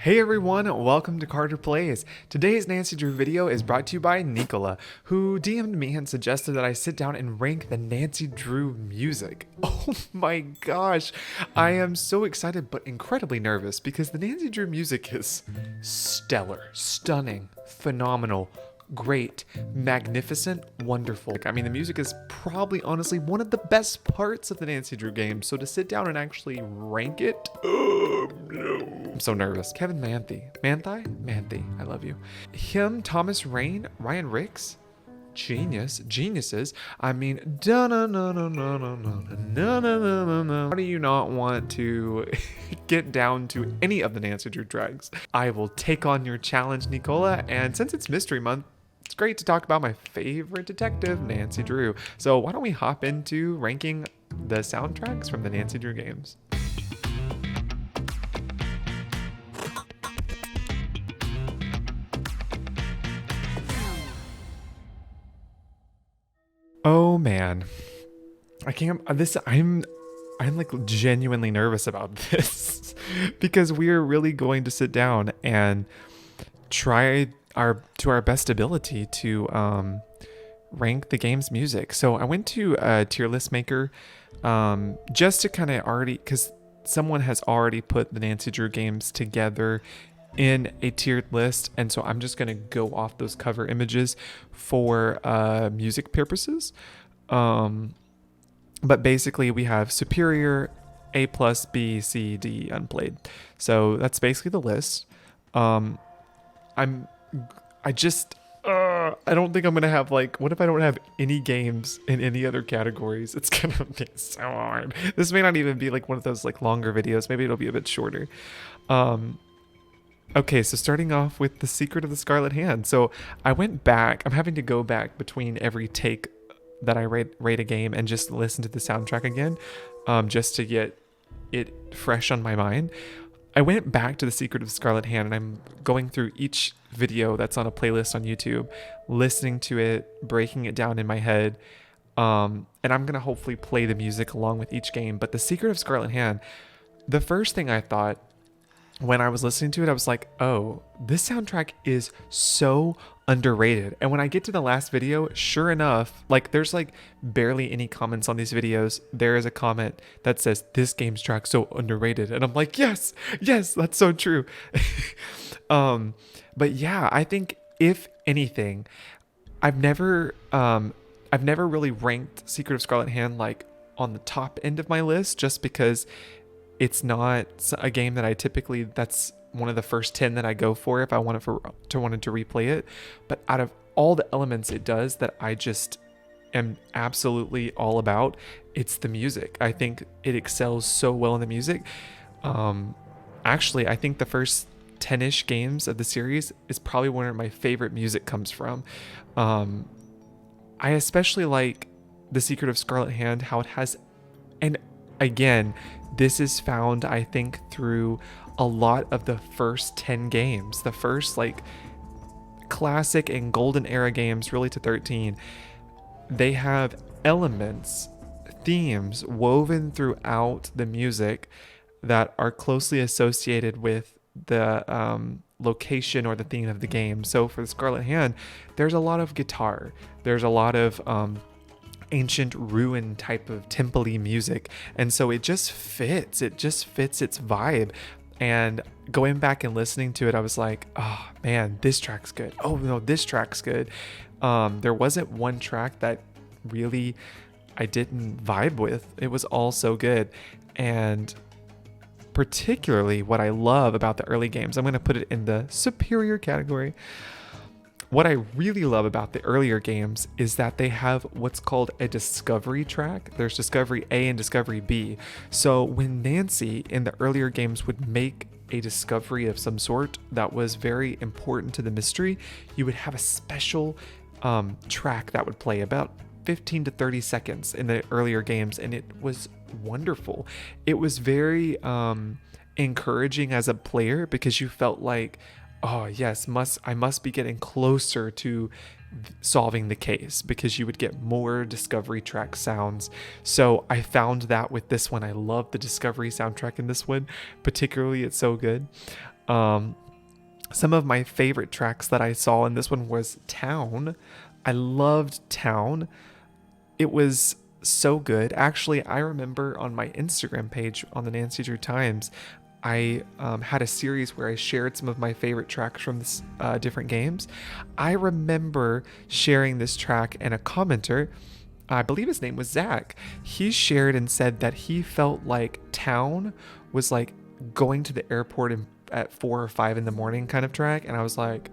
Hey everyone, welcome to Carter Plays. Today's Nancy Drew video is brought to you by Nichola, who DM'd me and suggested that I sit down and rank the Nancy Drew music. Oh my gosh, I am so excited but incredibly nervous because the Nancy Drew music is stellar, stunning, phenomenal, great, magnificent, wonderful. I mean, the music is probably honestly one of the best parts of the Nancy Drew game, so to sit down and actually rank it, I'm so nervous. Kevin Manthei, I love you. Him, Thomas Rain, Ryan Ricks, geniuses. I mean, how do you not want to get down to any of the Nancy Drew tracks? I will take on your challenge, Nichola, and since it's Mystery Month, it's great to talk about my favorite detective, Nancy Drew. So why don't we hop into ranking the soundtracks from the Nancy Drew games? Oh man, I'm like genuinely nervous about this because we're really going to sit down and try to our best ability to rank the game's music. So I went to a tier list maker just to kind of already, because someone has already put the Nancy Drew games together in a tiered list, and so I'm just going to go off those cover images for music purposes. But basically we have Superior, A+, B, C, D, Unplayed. So that's basically the list. I don't think I'm gonna have what if I don't have any games in any other categories? It's gonna be so hard. This may not even be one of those longer videos. Maybe it'll be a bit shorter. Okay, so starting off with The Secret of the Scarlet Hand. So I went back. I'm having to go back between every take that I rate a game and just listen to the soundtrack again, just to get it fresh on my mind. I went back to The Secret of the Scarlet Hand, and I'm going through each video that's on a playlist on YouTube, listening to it, breaking it down in my head, and I'm going to hopefully play the music along with each game. But The Secret of Scarlet Hand, the first thing I thought when I was listening to it, I was like, oh, this soundtrack is so underrated. And when I get to the last video, sure enough, there's barely any comments on these videos. There is a comment that says, this game's track so underrated. And I'm like, yes, that's so true. But yeah, I think if anything, I've never really ranked Secret of Scarlet Hand on the top end of my list, just because it's not a game that that's one of the first 10 that I go for if I wanted to replay it. But out of all the elements it does that I just am absolutely all about, it's the music. I think it excels so well in the music. Actually, I think the first 10-ish games of the series is probably where my favorite music comes from. I especially like The Secret of Scarlet Hand, how it has, and again, this is found, I think, through a lot of the first 10 games, the first classic and golden era games, really to 13. They have elements, themes woven throughout the music that are closely associated with the location or the theme of the game. So for the Scarlet Hand, there's a lot of guitar. There's a lot of ancient ruin type of temple-y music, and so it just fits its vibe. And going back and listening to it, I was like, oh man, this track's good. Oh no, this track's good. There wasn't one track that really I didn't vibe with. It was all so good. And particularly what I love about the early games, I'm going to put it in the superior category. What I really love about the earlier games is that they have what's called a discovery track. There's Discovery A and Discovery B. So when Nancy in the earlier games would make a discovery of some sort that was very important to the mystery, you would have a special track that would play about 15 to 30 seconds in the earlier games, and it was wonderful. It was very encouraging as a player because you felt like, oh yes, I must be getting closer to solving the case, because you would get more discovery track sounds. So I found that with this one, I love the discovery soundtrack in this one, particularly it's so good. Some of my favorite tracks that I saw in this one was Town. I loved Town. It was so good. Actually, I remember on my Instagram page on the Nancy Drew Times, I had a series where I shared some of my favorite tracks from this, different games. I remember sharing this track, and a commenter, I believe his name was Zach, he shared and said that he felt like Town was like going to the airport at 4 or 5 in the morning kind of track. And I was like,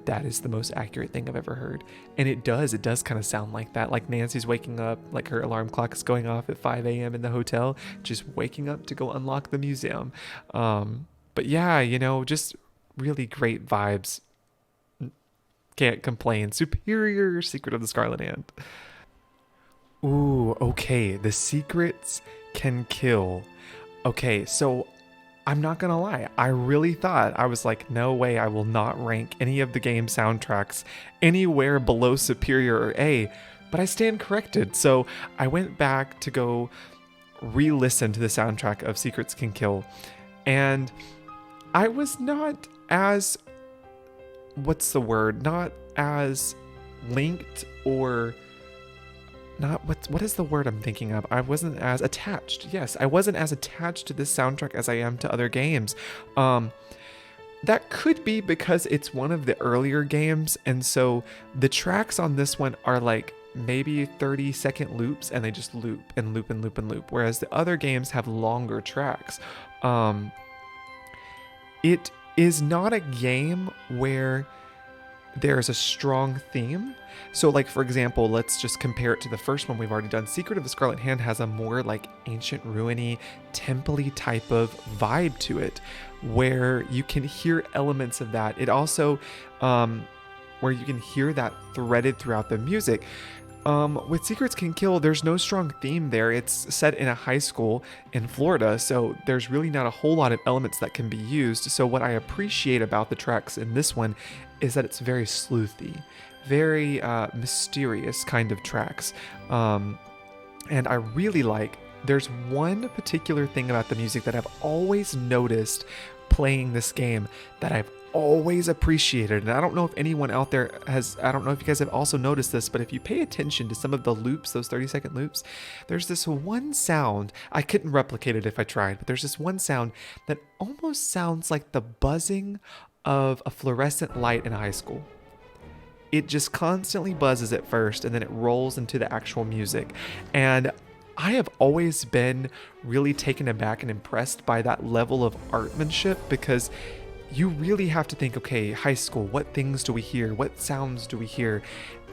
that is the most accurate thing I've ever heard. And it does kind of sound like that. Like Nancy's waking up, like her alarm clock is going off at 5 a.m. in the hotel, just waking up to go unlock the museum. But yeah, just really great vibes. Can't complain. Superior Secret of the Scarlet Hand. Ooh, okay. The secrets can kill. Okay, so I'm not gonna lie, I really thought, I was like, no way, I will not rank any of the game soundtracks anywhere below Superior or A, but I stand corrected. So I went back to go re-listen to the soundtrack of Secrets Can Kill, and I was not as, not as linked, or not, what is the word I'm thinking of? I wasn't as attached. Yes, I wasn't as attached to this soundtrack as I am to other games. That could be because it's one of the earlier games, and so the tracks on this one are like maybe 30-second loops, and they just loop and loop and loop and loop, whereas the other games have longer tracks. It is not a game where there's a strong theme. So like, for example, let's just compare it to the first one we've already done. Secret of the Scarlet Hand has a more like ancient ruiny, temple-y type of vibe to it, where you can hear elements of that. It also, where you can hear that threaded throughout the music. With Secrets Can Kill, there's no strong theme there. It's set in a high school in Florida, so there's really not a whole lot of elements that can be used. So what I appreciate about the tracks in this one is that it's very sleuthy, very mysterious kind of tracks. And I really like, there's one particular thing about the music that I've always noticed playing this game that I've always appreciated, and I don't know if anyone out there has, I don't know if you guys have also noticed this, but if you pay attention to some of the loops, those 30-second loops, there's this one sound, I couldn't replicate it if I tried, but there's this one sound that almost sounds like the buzzing of a fluorescent light in high school. It just constantly buzzes at first, and then it rolls into the actual music. And I have always been really taken aback and impressed by that level of artmanship, because you really have to think, okay, high school, what things do we hear? What sounds do we hear?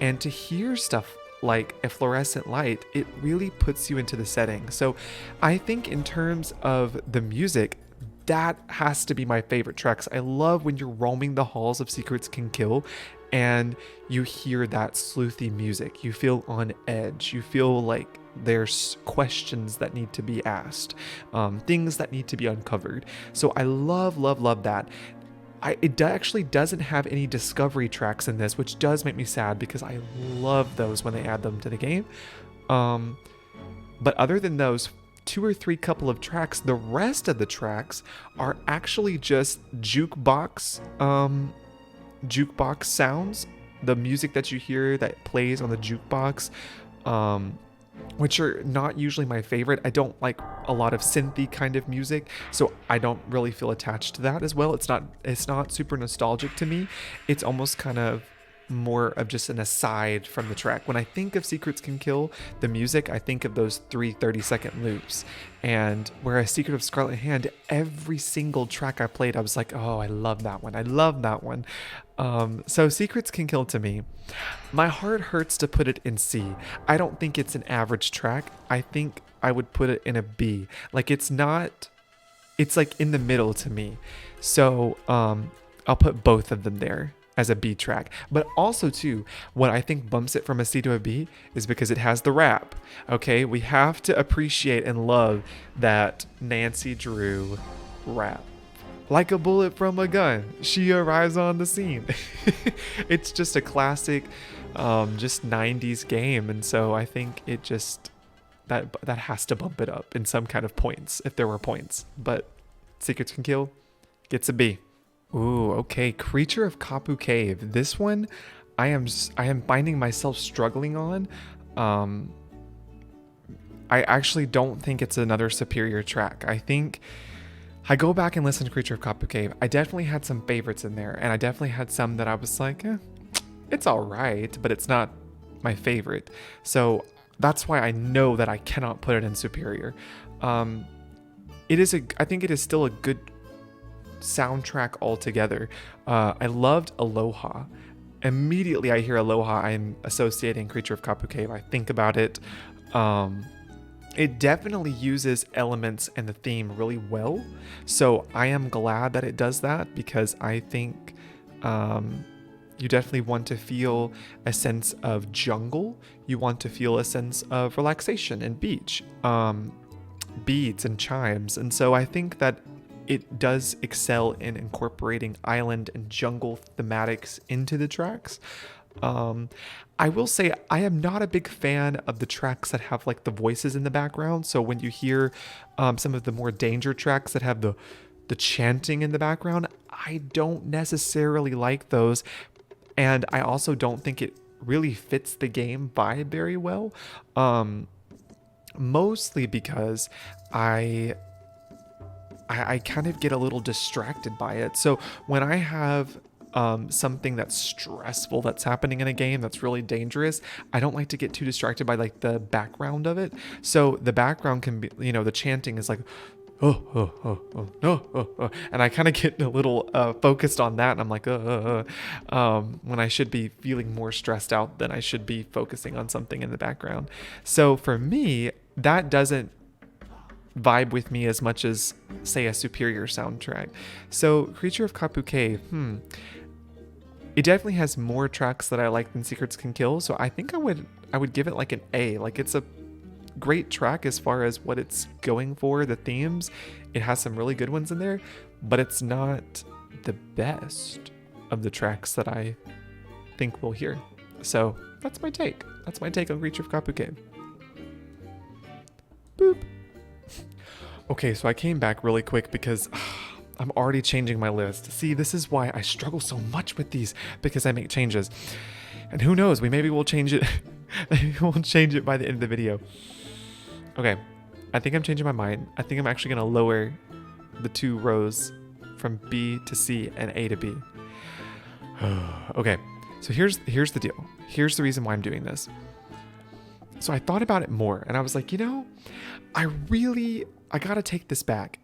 And to hear stuff like a fluorescent light, it really puts you into the setting. So I think in terms of the music, that has to be my favorite tracks. I love when you're roaming the halls of Secrets Can Kill and you hear that sleuthy music. You feel on edge. You feel like there's questions that need to be asked, things that need to be uncovered. So I love that. It actually doesn't have any discovery tracks in this, which does make me sad, because I love those when they add them to the game. But other than those 2 or 3 couple of tracks, the rest of the tracks are actually just jukebox sounds. The music that you hear that plays on the jukebox, which are not usually my favorite. I don't like a lot of synthy kind of music, so I don't really feel attached to that as well. It's not super nostalgic to me. It's almost kind of more of just an aside from the track. When I think of Secrets Can Kill, the music, I think of those 3 30-second loops. And whereas Secret of Scarlet Hand, every single track I played, I was like, oh, I love that one. I love that one. So Secrets Can Kill, to me, my heart hurts to put it in C. I don't think it's an average track. I think I would put it in a B. Like, it's like in the middle to me. So I'll put both of them there as a B track. But also too, what I think bumps it from a C to a B is because it has the rap. Okay, we have to appreciate and love that Nancy Drew rap. Like a bullet from a gun, she arrives on the scene. It's just a classic, just 90s game. And so I think it just, that has to bump it up in some kind of points, if there were points. But Secrets Can Kill, Gets a B. Ooh, okay. Creature of Kapu Cave. This one, I am finding myself struggling on. I actually don't think it's another superior track. I think I go back and listen to Creature of Kapu Cave. I definitely had some favorites in there, and I definitely had some that I was like, it's all right, but it's not my favorite. So that's why I know that I cannot put it in superior. I think it is still a good soundtrack altogether. I loved Aloha. Immediately I hear Aloha, I'm associating Creature of Kapu Cave. I think about it. It definitely uses elements and the theme really well. So I am glad that it does that, because I think you definitely want to feel a sense of jungle. You want to feel a sense of relaxation and beach, beads and chimes. And so I think that it does excel in incorporating island and jungle thematics into the tracks. I will say I am not a big fan of the tracks that have like the voices in the background. So when you hear some of the more danger tracks that have the chanting in the background, I don't necessarily like those. And I also don't think it really fits the game vibe very well. Mostly because I kind of get a little distracted by it. So when I have something that's stressful that's happening in a game that's really dangerous, I don't like to get too distracted by like the background of it. So the background can be, the chanting is like, and I kind of get a little focused on that, and I'm like, when I should be feeling more stressed out than I should be focusing on something in the background. So for me, that doesn't vibe with me as much as, say, a superior soundtrack. So Creature of Kapu Cave, it definitely has more tracks that I like than Secrets Can Kill. So I think I would give it like an A. Like, it's a great track as far as what it's going for, the themes. It has some really good ones in there, but it's not the best of the tracks that I think we'll hear. So that's my take. That's my take on Creature of Kapu Cave. Boop. Okay, so I came back really quick because I'm already changing my list. See, this is why I struggle so much with these, because I make changes. And who knows, maybe we'll change it. Maybe we'll change it by the end of the video. Okay, I think I'm changing my mind. I think I'm actually going to lower the 2 rows from B to C and A to B. Okay, so here's the deal. Here's the reason why I'm doing this. So I thought about it more, and I was like, I gotta take this back.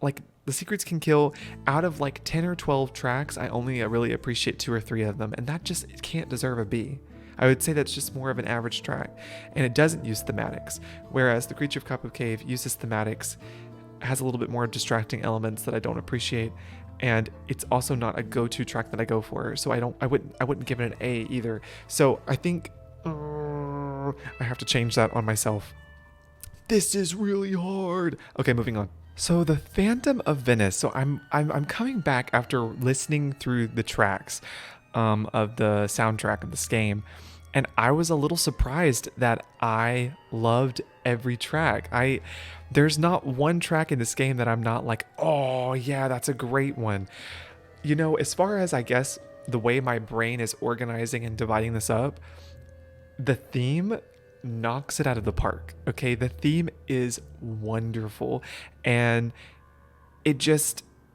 Like, the Secrets Can Kill, out of like 10 or 12 tracks, I only really appreciate 2 or 3 of them, and it can't deserve a B. I would say that's just more of an average track, and it doesn't use thematics, whereas the Creature of Kapu Cave uses thematics, has a little bit more distracting elements that I don't appreciate, and it's also not a go-to track that I go for, so I wouldn't give it an A either. So I think I have to change that on myself. This is really hard. Okay, moving on. So the Phantom of Venice. So I'm coming back after listening through the tracks of the soundtrack of this game, and I was a little surprised that I loved every track. There's not one track in this game that I'm not like, oh yeah, that's a great one. As far as, I guess, the way my brain is organizing and dividing this up, the theme knocks it out of the park. Okay, the theme is wonderful, and it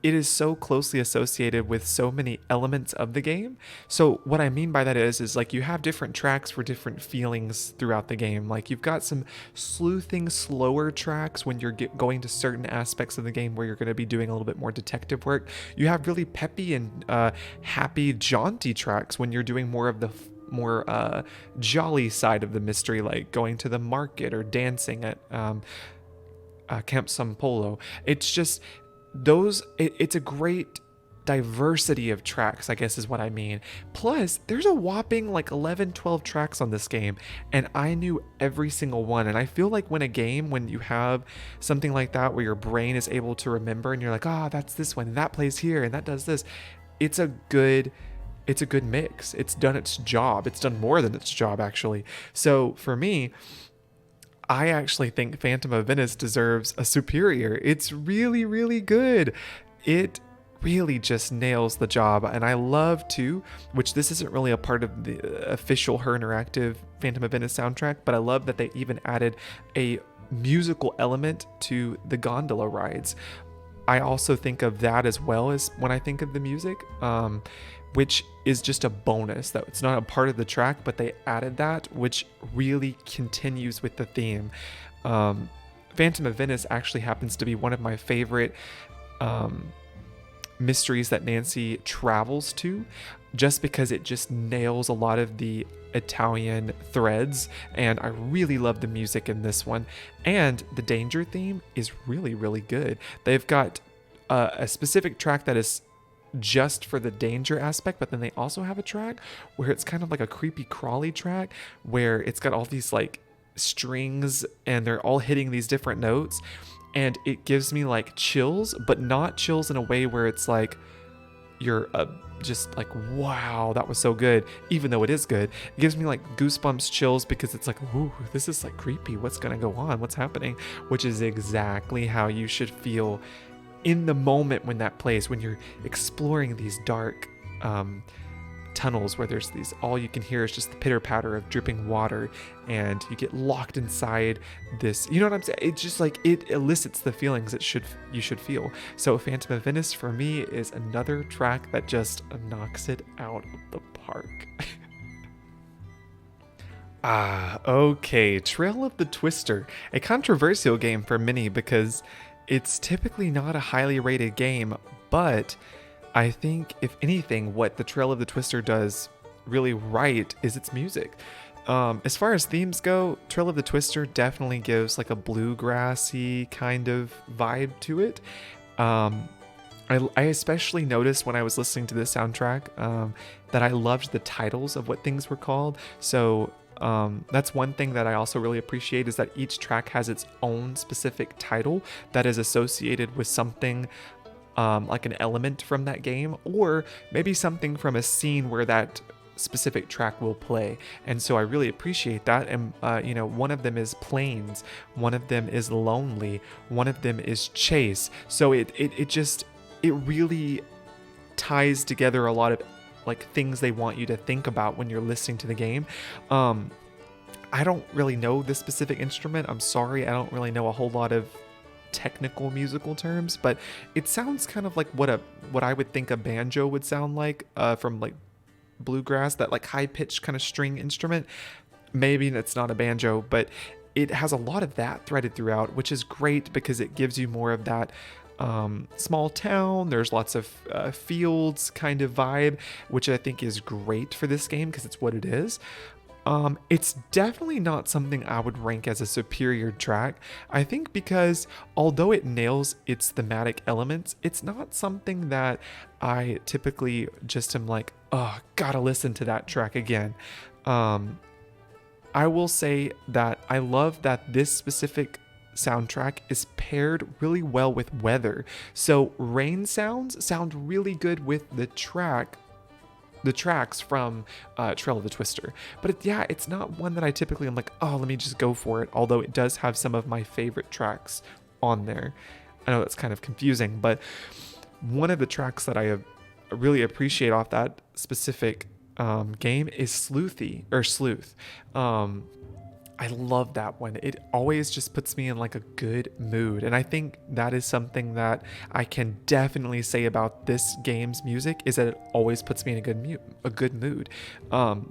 is so closely associated with so many elements of the game. So what I mean by that is like, you have different tracks for different feelings throughout the game. Like, you've got some sleuthing, slower tracks when you're going to certain aspects of the game where you're going to be doing a little bit more detective work. You have really peppy and happy, jaunty tracks when you're doing more of the more jolly side of the mystery, like going to the market or dancing at Camp Sampolo. It's just it's a great diversity of tracks, I guess is what I mean. Plus, there's a whopping like 11, 12 tracks on this game, and I knew every single one. And I feel like when you have something like that where your brain is able to remember, and you're like, that's this one, and that plays here, and that does this, it's a good mix. It's done its job. It's done more than its job, actually. So for me, I actually think Phantom of Venice deserves a superior. It's really, really good. It really just nails the job. And I love too, which this isn't really a part of the official Her Interactive Phantom of Venice soundtrack, but I love that they even added a musical element to the gondola rides. I also think of that as well as when I think of the music, which is just a bonus. That it's not a part of the track, but they added that, which really continues with the theme. Phantom of Venice actually happens to be one of my favorite mysteries that Nancy travels to, just because it just nails a lot of the Italian threads, and I really love the music in this one. And the danger theme is really, really good. They've got a specific track that is just for the danger aspect, but then they also have a track where it's kind of like a creepy crawly track where it's got all these like strings and they're all hitting these different notes, and it gives me like chills, but not chills in a way where it's like you're just like, wow, that was so good, even though it is good. It gives me like goosebumps, chills, because it's like, ooh, this is like creepy, what's gonna go on, what's happening, which is exactly how you should feel in the moment when that plays, when you're exploring these dark tunnels where there's these, all you can hear is just the pitter patter of dripping water, and you get locked inside this, you know what I'm saying? It's just like, it elicits the feelings that you should feel. So Phantom of Venice for me is another track that just knocks it out of the park. Okay, Trail of the Twister, a controversial game for many because it's typically not a highly rated game, but I think, if anything, what the Trail of the Twister does really right is its music. As far as themes go, Trail of the Twister definitely gives like a bluegrassy kind of vibe to it. I especially noticed when I was listening to this soundtrack that I loved the titles of what things were called. So that's one thing that I also really appreciate, is that each track has its own specific title that is associated with something, like an element from that game, or maybe something from a scene where that specific track will play. And so I really appreciate that. And one of them is Plains, one of them is Lonely, one of them is Chase. So it really ties together a lot of like things they want you to think about when you're listening to the game. I don't really know this specific instrument. I'm sorry, I don't really know a whole lot of technical musical terms, but it sounds kind of like what I would think a banjo would sound like, from like bluegrass, that like high pitched kind of string instrument. Maybe it's not a banjo, but it has a lot of that threaded throughout, which is great because it gives you more of that small town, there's lots of fields kind of vibe, which I think is great for this game because it's what it is. It's definitely not something I would rank as a superior track, I think, because although it nails its thematic elements, it's not something that I typically just am like, oh, gotta listen to that track again. I will say that I love that this specific soundtrack is paired really well with weather. So rain sounds sound really good with the tracks from Trail of the Twister. But it's not one that I typically am like, oh, let me just go for it. Although it does have some of my favorite tracks on there. I know that's kind of confusing, but one of the tracks that I really appreciate off that specific game is Sleuth. I love that one. It always just puts me in like a good mood. And I think that is something that I can definitely say about this game's music, is that it always puts me in a good mood.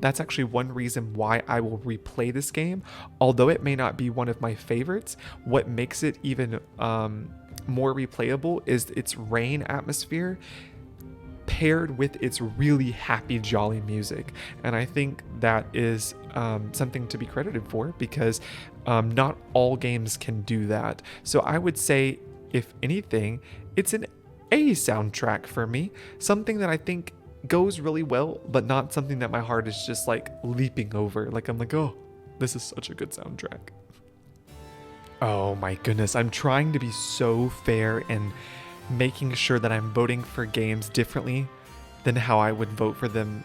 That's actually one reason why I will replay this game. Although it may not be one of my favorites, what makes it even more replayable is its rain atmosphere paired with its really happy, jolly music. And I think that is something to be credited for, because not all games can do that. So I would say, if anything, it's an A soundtrack for me. Something that I think goes really well, but not something that my heart is just like leaping over. Like I'm like, oh, this is such a good soundtrack. Oh my goodness, I'm trying to be so fair and making sure that I'm voting for games differently than how I would vote for them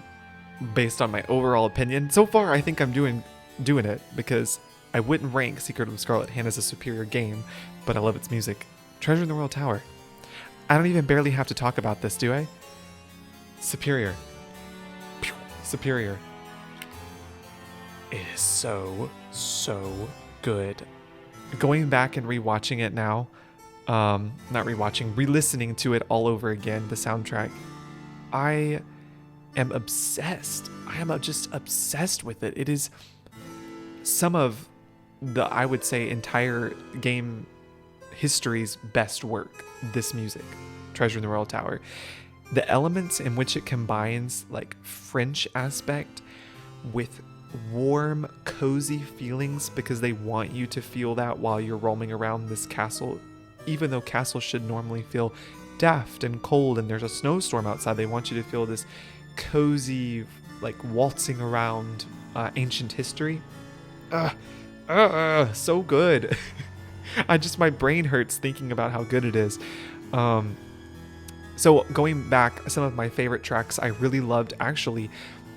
based on my overall opinion. So far, I think I'm doing it, because I wouldn't rank Secret of the Scarlet Hand as a superior game, but I love its music. Treasure in the Royal Tower. I don't even barely have to talk about this, do I? Superior. Superior. It is so good. Going back and rewatching it now, not rewatching, re-listening to it all over again, the soundtrack, I am obsessed. I am just obsessed with it. It is some of the, I would say, entire game history's best work, this music, Treasure in the Royal Tower. The elements in which it combines like French aspect with warm, cozy feelings, because they want you to feel that while you're roaming around this castle. Even though castles should normally feel daft and cold and there's a snowstorm outside, they want you to feel this cozy, like waltzing around ancient history. So good. My brain hurts thinking about how good it is. So going back, some of my favorite tracks I really loved, actually,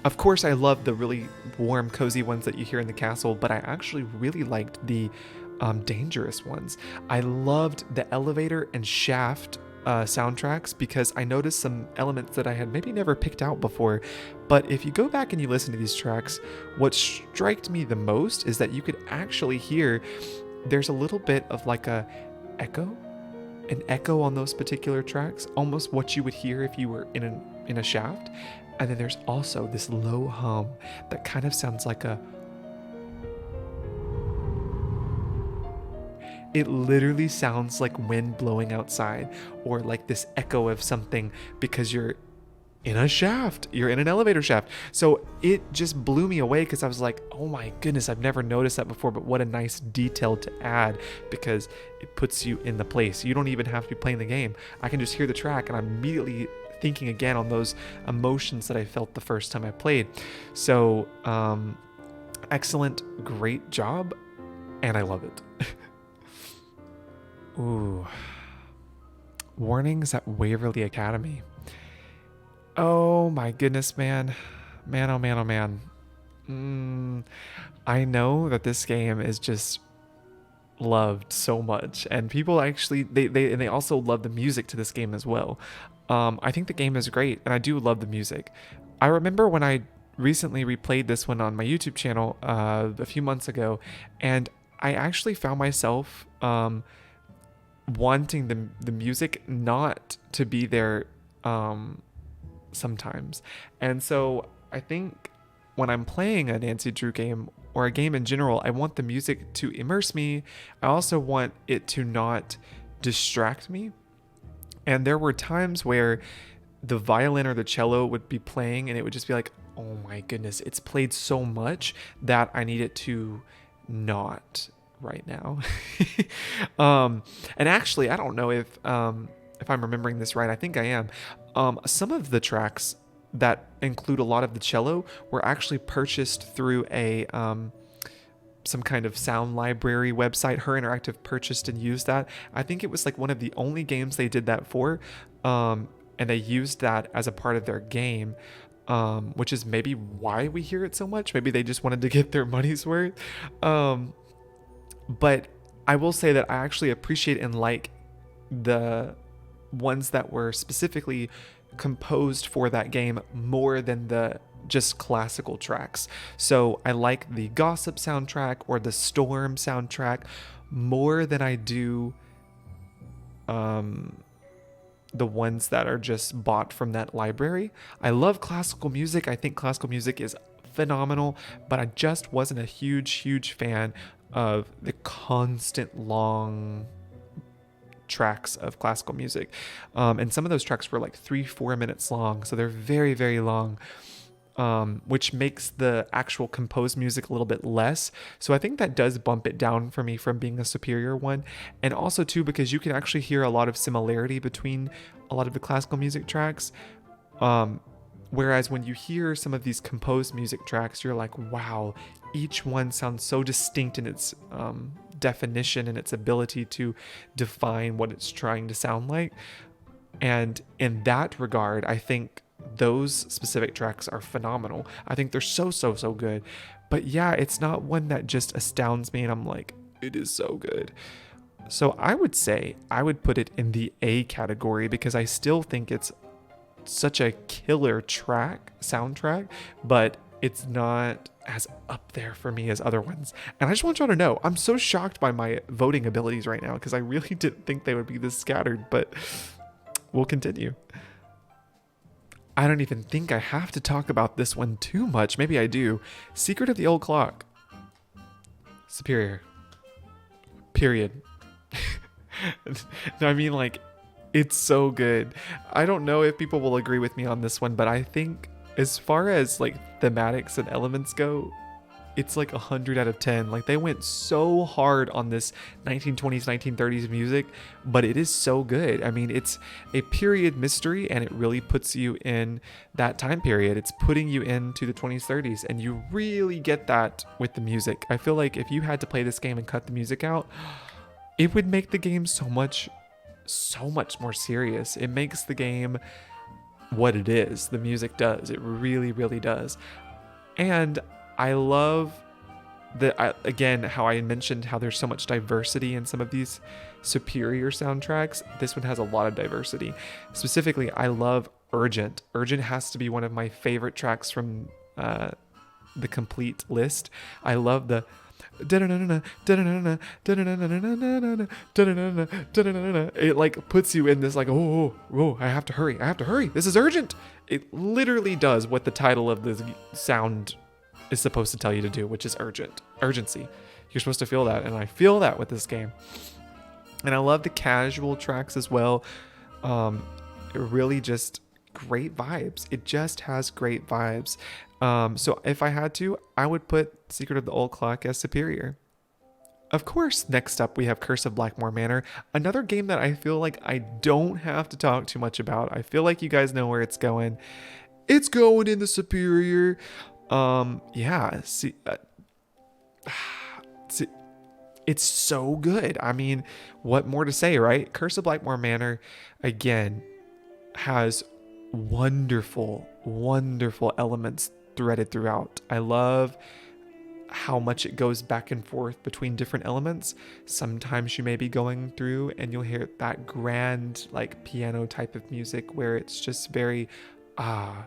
of course I love the really warm, cozy ones that you hear in the castle, but I actually really liked the dangerous ones. I loved the elevator and shaft soundtracks, because I noticed some elements that I had maybe never picked out before. But if you go back and you listen to these tracks, what struck me the most is that you could actually hear there's a little bit of like an echo on those particular tracks, almost what you would hear if you were in a shaft. And then there's also this low hum that kind of sounds like it literally sounds like wind blowing outside, or like this echo of something, because you're in a shaft, you're in an elevator shaft. So it just blew me away, because I was like, oh my goodness, I've never noticed that before, but what a nice detail to add, because it puts you in the place. You don't even have to be playing the game. I can just hear the track and I'm immediately thinking again on those emotions that I felt the first time I played. So excellent, great job, and I love it. Ooh. Warnings at Waverly Academy. Oh my goodness, man. Oh man. I know that this game is just loved so much, and people actually, they also love the music to this game as well. I think the game is great, and I do love the music. I remember when I recently replayed this one on my YouTube channel a few months ago, and I actually found myself wanting the music not to be there sometimes. And so I think when I'm playing a Nancy Drew game, or a game in general, I want the music to immerse me. I also want it to not distract me. And there were times where the violin or the cello would be playing, and it would just be like, oh my goodness, it's played so much that I need it to not right now. And actually, I don't know if I'm remembering this right. I think I am. Some of the tracks that include a lot of the cello were actually purchased through a some kind of sound library website. Her Interactive purchased and used that. I think it was like one of the only games they did that for, and they used that as a part of their game, which is maybe why we hear it so much. Maybe they just wanted to get their money's worth. But I will say that I actually appreciate and like the ones that were specifically composed for that game more than the just classical tracks. So I like the Gossip soundtrack or the Storm soundtrack more than I do the ones that are just bought from that library. I love classical music. I think classical music is phenomenal, but I just wasn't a huge fan of the constant long tracks of classical music. And some of those tracks were like 3-4 minutes long, so they're very long, which makes the actual composed music a little bit less. So I think that does bump it down for me from being a superior one. And also too, because you can actually hear a lot of similarity between a lot of the classical music tracks, whereas when you hear some of these composed music tracks, you're like, wow, each one sounds so distinct in its definition and its ability to define what it's trying to sound like. And in that regard, I think those specific tracks are phenomenal. I think they're so good. But yeah, it's not one that just astounds me and I'm like, it is so good. So I would say I would put it in the A category because I still think it's such a killer soundtrack, but it's not as up there for me as other ones. And I just want y'all to know, I'm so shocked by my voting abilities right now because I really didn't think they would be this scattered, but we'll continue. I don't even think I have to talk about this one too much. Maybe I do. Secret of the Old Clock. Superior. Period. I mean, like, it's so good. I don't know if people will agree with me on this one, but I think as far as like thematics and elements go, it's like 100 out of 10. Like, they went so hard on this 1920s, 1930s music, but it is so good. I mean, it's a period mystery and it really puts you in that time period. It's putting you into the 20s, 30s, and you really get that with the music. I feel like if you had to play this game and cut the music out, it would make the game so much more serious. It makes the game what it is. The music does. It really, really does. And I love again, how I mentioned how there's so much diversity in some of these superior soundtracks. This one has a lot of diversity. Specifically, I love Urgent. Urgent has to be one of my favorite tracks from the complete list. I love the it like puts you in this like, oh, I have to hurry, this is urgent. It literally does what the title of the sound is supposed to tell you to do, which is urgency. You're supposed to feel that, and I feel that with this game. And I love the casual tracks as well. It really just great vibes. It just has great vibes. So if I had to, I would put Secret of the Old Clock as superior. Of course, next up we have Curse of Blackmore Manor, another game that I feel like I don't have to talk too much about. I feel like you guys know where it's going. It's going in the superior. It's so good. I mean, what more to say, right? Curse of Blackmore Manor, again, has wonderful elements threaded throughout. I love how much it goes back and forth between different elements. Sometimes you may be going through and you'll hear that grand like piano type of music where it's just very other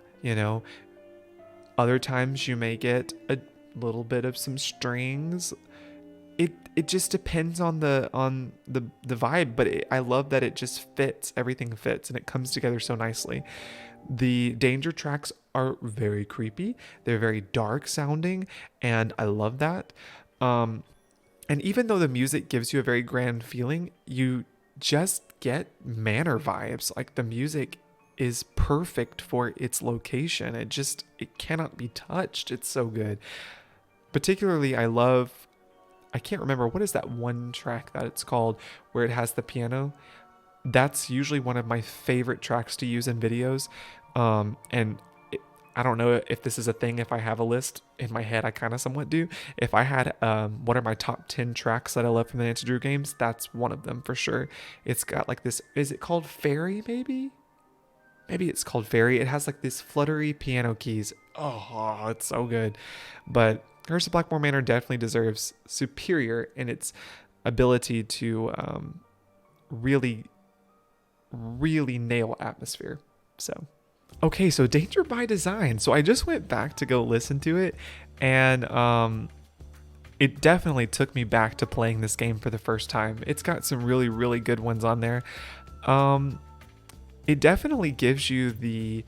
times you may get a little bit of some strings. It just depends on the vibe, but I love that it just fits. Everything fits and it comes together so nicely. The danger tracks are very creepy. They're very dark sounding, and I love that. And even though the music gives you a very grand feeling, you just get manor vibes. Like, the music is perfect for its location. It cannot be touched. It's so good. Particularly, I can't remember, what is that one track that it's called where it has the piano? That's usually one of my favorite tracks to use in videos. I don't know if this is a thing. If I have a list in my head, I kind of somewhat do. If I had what are my top 10 tracks that I love from the Nancy Drew games, that's one of them for sure. It's got like this, is it called Fairy maybe? Maybe it's called Fairy. It has like this fluttery piano keys. Oh, it's so good. But Curse of Blackmore Manor definitely deserves superior in its ability to really nail atmosphere. So, okay, so Danger by Design. So I just went back to go listen to it, and it definitely took me back to playing this game for the first time. It's got some really, really good ones on there. It definitely gives you the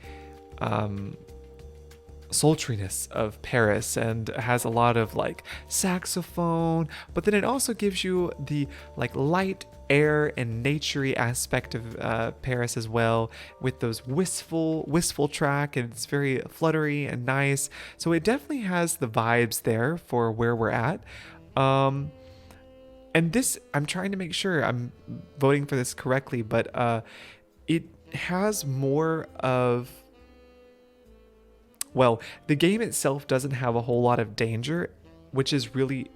sultriness of Paris and has a lot of like saxophone, but then it also gives you the like light air and naturey aspect of Paris as well, with those wistful track, and it's very fluttery and nice. So it definitely has the vibes there for where we're at. And this, I'm trying to make sure I'm voting for this correctly, but it has more of, well, the game itself doesn't have a whole lot of danger, which is really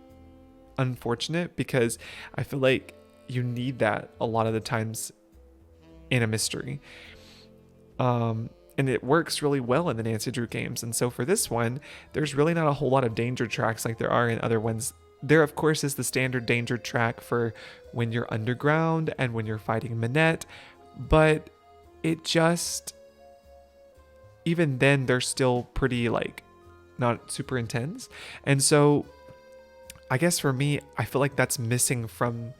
unfortunate because I feel like you need that a lot of the times in a mystery. And it works really well in the Nancy Drew games. And so for this one, there's really not a whole lot of danger tracks like there are in other ones there of course is the standard danger track for when you're underground and when you're fighting Minette, but it just, even then they're still pretty like not super intense. And so I guess for me, I feel like that's missing from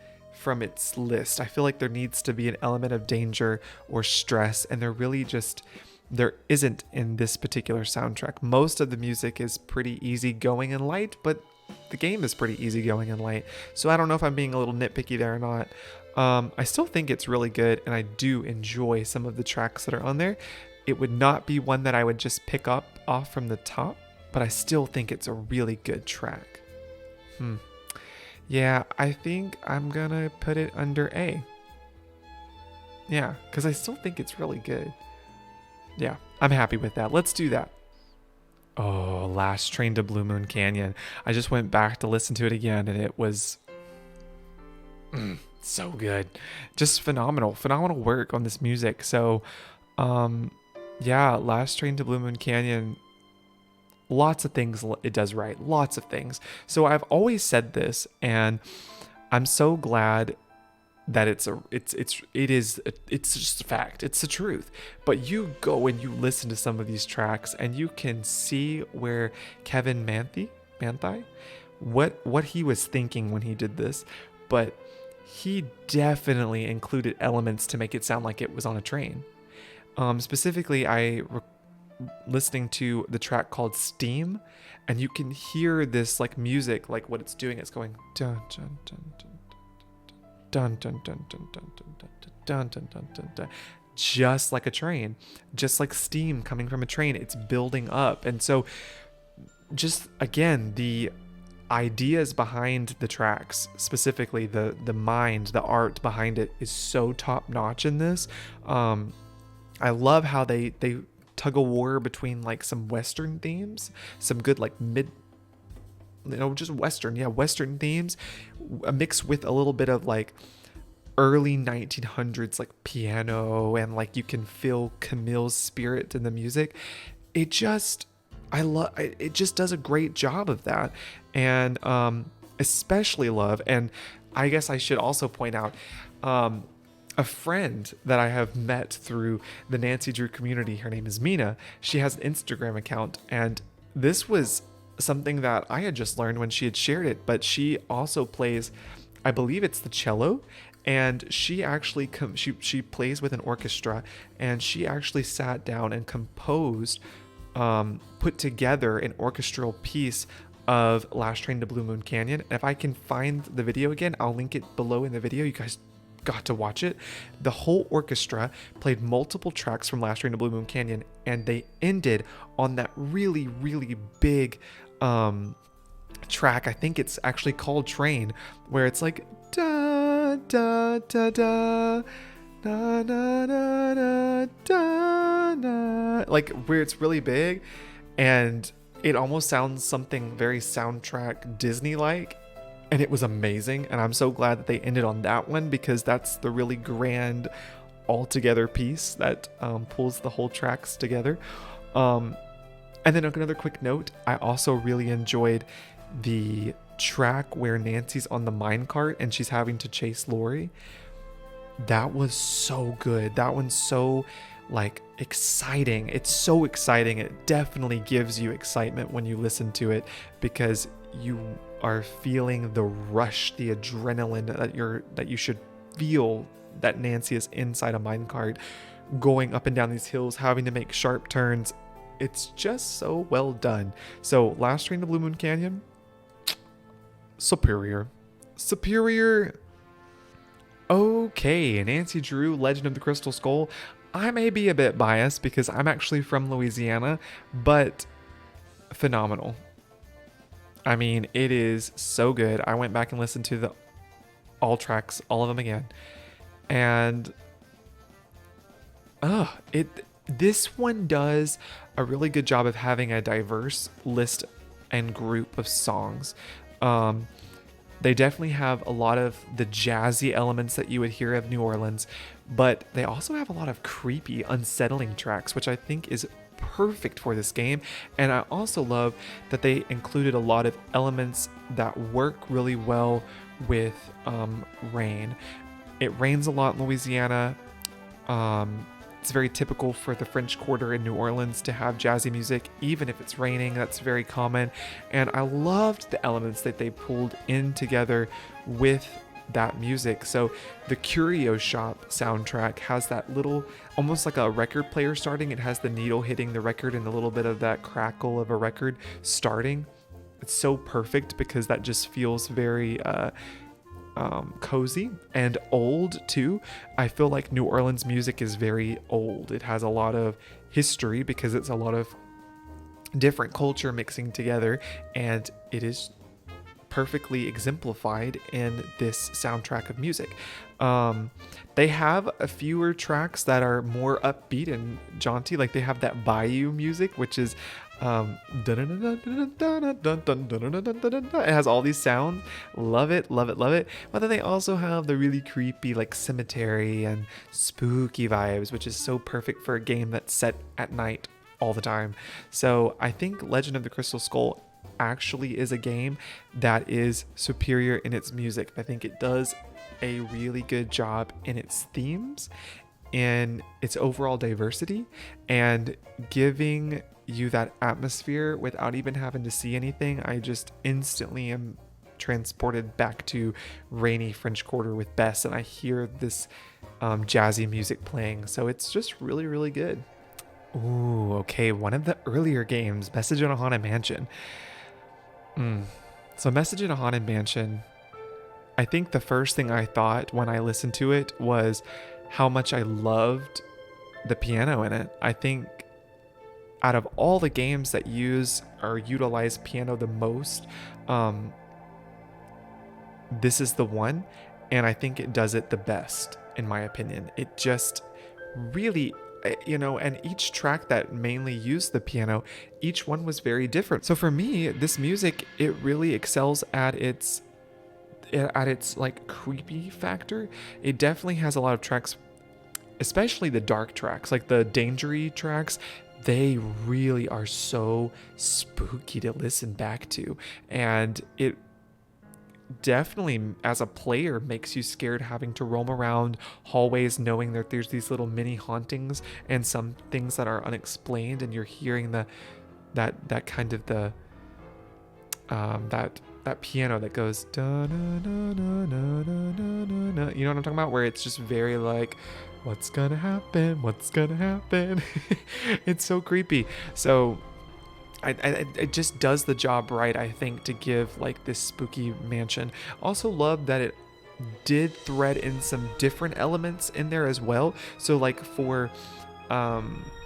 its list. I feel like there needs to be an element of danger or stress, and there isn't in this particular soundtrack. Most of the music is pretty easygoing and light, but the game is pretty easygoing and light. So I don't know if I'm being a little nitpicky there or not. I still think it's really good, and I do enjoy some of the tracks that are on there. It would not be one that I would just pick up off from the top, but I still think it's a really good track. Yeah, I think I'm gonna put it under A. Yeah, because I still think it's really good. Yeah, I'm happy with that. Let's do that. Oh, Last Train to Blue Moon Canyon. I just went back to listen to it again, and it was so good. Just phenomenal work on this music. So, yeah, Last Train to Blue Moon Canyon, lots of things it does right. Lots of things. So I've always said this, and I'm so glad that it's just a fact. It's the truth. But you go and you listen to some of these tracks, and you can see where Kevin Manthei, what he was thinking when he did this. But he definitely included elements to make it sound like it was on a train. Specifically, listening to the track called Steam, and you can hear this like music, like what it's doing. It's going dun dun dun dun dun dun dun dun dun dun dun dun dun dun dun, just like a train, just like steam coming from a train. It's building up, and so just again the ideas behind the tracks, specifically the mind, the art behind it, is so top notch in this. I love how they tug a war between like some Western themes, some good like just Western themes, mixed with a little bit of like early 1900s like piano, and like you can feel Camille's spirit in the music. It just does a great job of that, and especially love. And I guess I should also point out a friend that I have met through the Nancy Drew community. Her name is Mina. She has an Instagram account, and this was something that I had just learned when she had shared it, but she also plays, I believe it's the cello, and she actually she plays with an orchestra, and she actually sat down and composed, put together an orchestral piece of Last Train to Blue Moon Canyon. And if I can find the video again, I'll link it below in the video. You guys got to watch it. The whole orchestra played multiple tracks from Last Train to Blue Moon Canyon, and they ended on that really, really big track. I think it's actually called Train, where it's like da da da da na na na na da na, like where it's really big, and it almost sounds something very soundtrack Disney like. And it was amazing, and I'm so glad that they ended on that one, because that's the really grand all-together piece that pulls the whole tracks together. And then another quick note, I also really enjoyed the track where Nancy's on the minecart and she's having to chase Lori. That was so good. That one's so like exciting. It's so exciting. It definitely gives you excitement when you listen to it, because you are feeling the rush, the adrenaline that you should feel, that Nancy is inside a minecart going up and down these hills, having to make sharp turns. It's just so well done. So Last Train to Blue Moon Canyon, superior. Okay, Nancy Drew, Legend of the Crystal Skull. I may be a bit biased because I'm actually from Louisiana, but phenomenal. I mean, it is so good. I went back and listened to all tracks, all of them again. And this one does a really good job of having a diverse list and group of songs. They definitely have a lot of the jazzy elements that you would hear of New Orleans, but they also have a lot of creepy, unsettling tracks, which I think is perfect for this game. And I also love that they included a lot of elements that work really well with rain. It rains a lot in Louisiana. It's very typical for the French Quarter in New Orleans to have jazzy music, even if it's raining. That's very common. And I loved the elements that they pulled in together with that music. So the Curio Shop soundtrack has that little, almost like a record player starting. It has the needle hitting the record and a little bit of that crackle of a record starting. It's so perfect because that just feels very cozy and old too. I feel like New Orleans music is very old. It has a lot of history because it's a lot of different culture mixing together, and it is perfectly exemplified in this soundtrack of music. They have a fewer tracks that are more upbeat and jaunty, like they have that bayou music, which is it has all these sounds. Love it. But then they also have the really creepy, like, cemetery and spooky vibes, which is so perfect for a game that's set at night all the time. So I think Legend of the Crystal Skull actually is a game that is superior in its music. I think it does a really good job in its themes, in its overall diversity, and giving you that atmosphere without even having to see anything. I just instantly am transported back to rainy French Quarter with Bess, and I hear this jazzy music playing. So it's just really, really good. Ooh, okay. One of the earlier games, Message in a Haunted Mansion. So Message in a Haunted Mansion, I think the first thing I thought when I listened to it was how much I loved the piano in it. I think out of all the games that use or utilize piano the most, this is the one, and I think it does it the best, in my opinion. It just really, and each track that mainly used the piano, each one was very different. So for me, this music, it really excels at its like creepy factor. It definitely has a lot of tracks, especially the dark tracks, like the dangery tracks. They really are so spooky to listen back to, and it definitely, as a player, makes you scared having to roam around hallways knowing that there's these little mini hauntings and some things that are unexplained, and you're hearing that kind of the that piano that goes da, na, na, na, na, na, na, na. You know what I'm talking about, where it's just very like, what's gonna happen, it's so creepy. So it just does the job right, I think, to give like this spooky mansion. Also love that it did thread in some different elements in there as well. So like for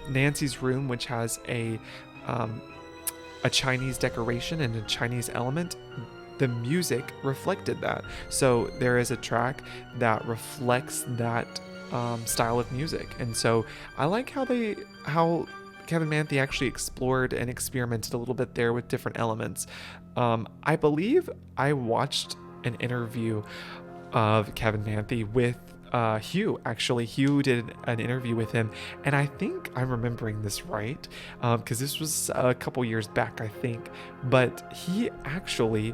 Nancy's room, which has a Chinese decoration and a Chinese element, the music reflected that. So there is a track that reflects that style of music. And so I like how Kevin Manthei actually explored and experimented a little bit there with different elements. I believe I watched an interview of Kevin Manthei with Hugh. Actually, Hugh did an interview with him, and I think I'm remembering this right, because this was a couple years back, I think. But he actually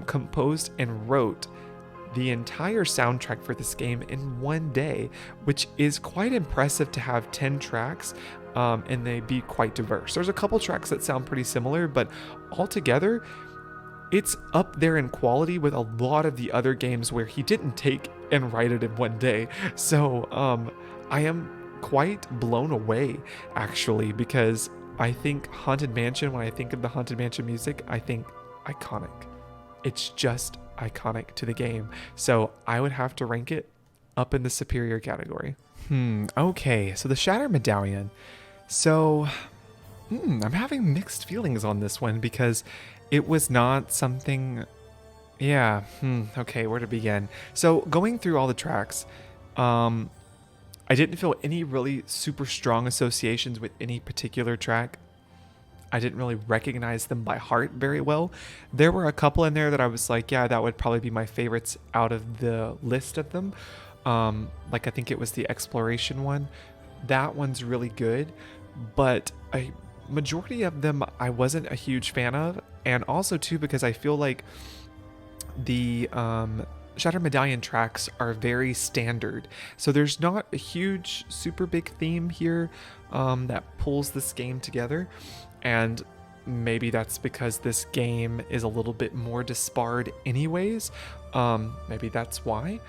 composed and wrote the entire soundtrack for this game in one day, which is quite impressive to have 10 tracks, and they be quite diverse. There's a couple tracks that sound pretty similar, but altogether, it's up there in quality with a lot of the other games where he didn't take and write it in one day. So I am quite blown away, actually, because I think Haunted Mansion, when I think of the Haunted Mansion music, I think iconic. It's just iconic to the game. So I would have to rank it up in the superior category. Okay, so the Shattered Medallion. So I'm having mixed feelings on this one because it was not something... okay, where to begin? So going through all the tracks, I didn't feel any really super strong associations with any particular track. I didn't really recognize them by heart very well. There were a couple in there that I was like, yeah, that would probably be my favorites out of the list of them. Like I think it was the exploration one. That one's really good, but a majority of them I wasn't a huge fan of, and also too because I feel like the Shattered Medallion tracks are very standard. So there's not a huge, super big theme here that pulls this game together. And maybe that's because this game is a little bit more disparred anyways. Maybe that's why.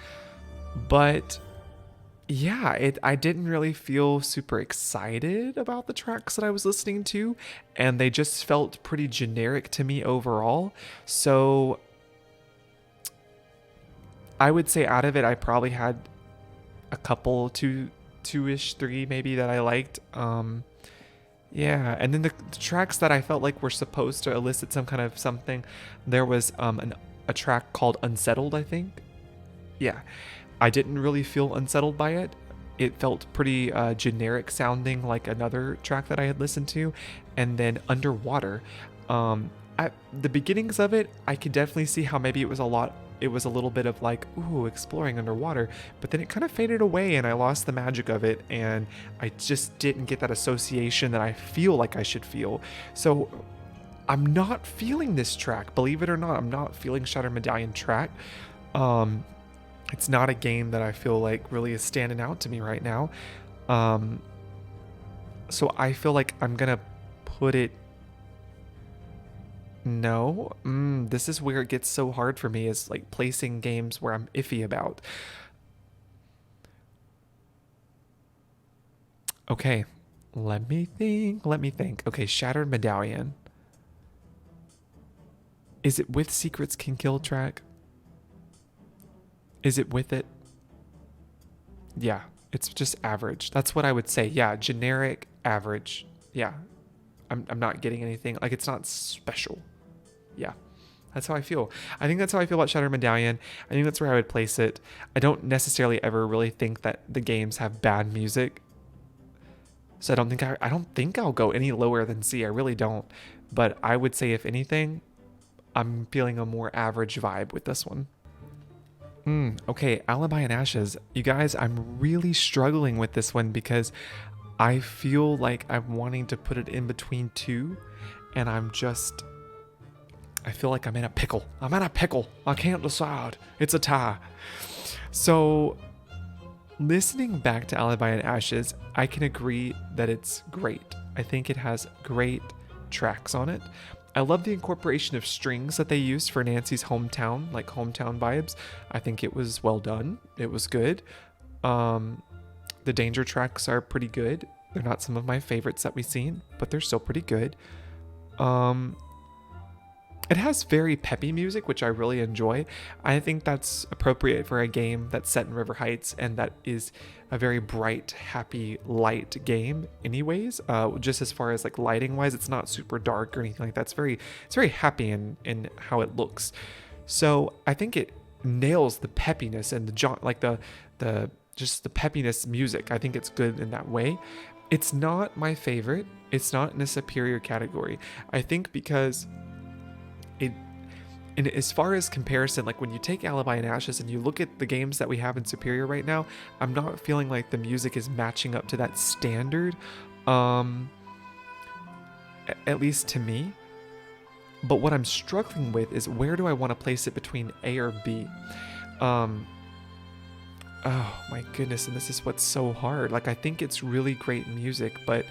But yeah, I didn't really feel super excited about the tracks that I was listening to, and they just felt pretty generic to me overall. So I would say out of it, I probably had a couple, two-ish, three maybe that I liked. Yeah, and then the tracks that I felt like were supposed to elicit some kind of something, there was a track called Unsettled, I think. Yeah, I didn't really feel unsettled by it. It felt pretty generic sounding, like another track that I had listened to. And then Underwater. At the beginnings of it, I could definitely see how maybe it was a little bit of like, ooh, exploring underwater, but then it kind of faded away and I lost the magic of it, and I just didn't get that association that I feel like I should feel. So I'm not feeling this track, believe it or not. I'm not feeling Shattered Medallion track. It's not a game that I feel like really is standing out to me right now. So I feel like I'm gonna put it no. This is where it gets so hard for me, is like placing games where I'm iffy about. Okay, let me think. Okay, Shattered Medallion. Is it with Secrets Can Kill track? Is it with it? Yeah, it's just average. That's what I would say. Yeah, generic, average. Yeah, I'm not getting anything. Like, it's not special. Yeah, that's how I feel. I think that's how I feel about Shattered Medallion. I think that's where I would place it. I don't necessarily ever really think that the games have bad music. So I don't think I'll go any lower than C. I really don't. But I would say, if anything, I'm feeling a more average vibe with this one. Okay, Alibi and Ashes. You guys, I'm really struggling with this one because I feel like I'm wanting to put it in between two, and I feel like I'm in a pickle. I can't decide. It's a tie. So, listening back to Alibi and Ashes, I can agree that it's great. I think it has great tracks on it. I love the incorporation of strings that they used for Nancy's hometown, like hometown vibes. I think it was well done. It was good. The Danger tracks are pretty good. They're not some of my favorites that we've seen, but they're still pretty good. It has very peppy music, which I really enjoy. I think that's appropriate for a game that's set in River Heights and that is a very bright, happy, light game anyways. Just as far as like lighting wise, it's not super dark or anything like that. It's very happy in how it looks. So I think it nails the peppiness and the peppiness music. I think it's good in that way. It's not my favorite. It's not in a superior category. I think because and as far as comparison, like when you take Alibi and Ashes and you look at the games that we have in Superior right now, I'm not feeling like the music is matching up to that standard, at least to me. But what I'm struggling with is, where do I want to place it between A or B? Oh my goodness, and this is what's so hard. Like, I think it's really great music, but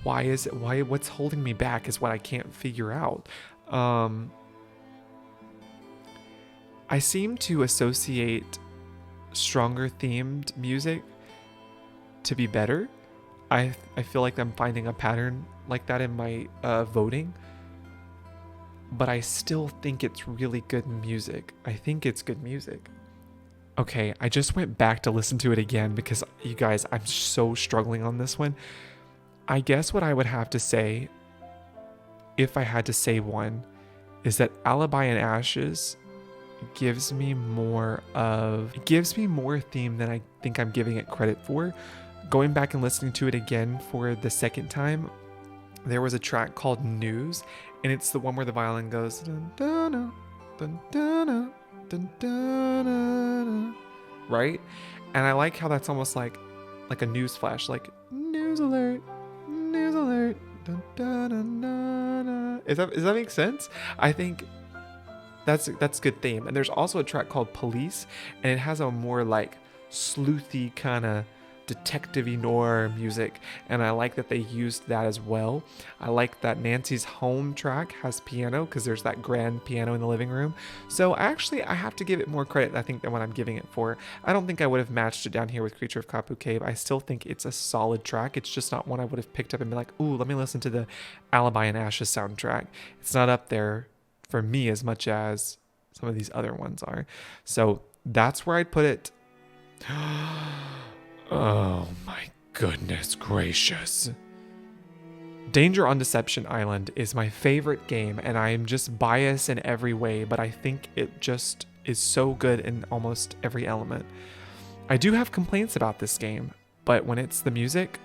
what's holding me back is what I can't figure out. I seem to associate stronger themed music to be better. I feel like I'm finding a pattern like that in my voting, but I still think it's really good music. I think it's good music. Okay, I just went back to listen to it again because, you guys, I'm so struggling on this one. I guess what I would have to say, if I had to say one, is that Alibi and Ashes gives me more theme than I think I'm giving it credit for. Going back and listening to it again for the second time, there was a track called News, and it's the one where the violin goes dun, dun, dun, dun, dun, dun, dun, dun, right? And I like how that's almost like a news flash, like news alert, news alert. Dun, dun, dun, dun, dun. Does that make sense? I think that's good theme. And there's also a track called Police, and it has a more like sleuthy kind of detective-y noir music, and I like that they used that as well. I like that Nancy's home track has piano, because there's that grand piano in the living room. So actually I have to give it more credit, I think, than what I'm giving it for. I don't think I would have matched it down here with Creature of Kapu Cave. I still think it's a solid track. It's just not one I would have picked up and been like, ooh, let me listen to the Alibi and Ashes soundtrack. It's not up there for me as much as some of these other ones are. So that's where I'd put it. Oh my goodness gracious. Danger on Deception Island is my favorite game, and I am just biased in every way, but I think it just is so good in almost every element. I do have complaints about this game, but when it's the music,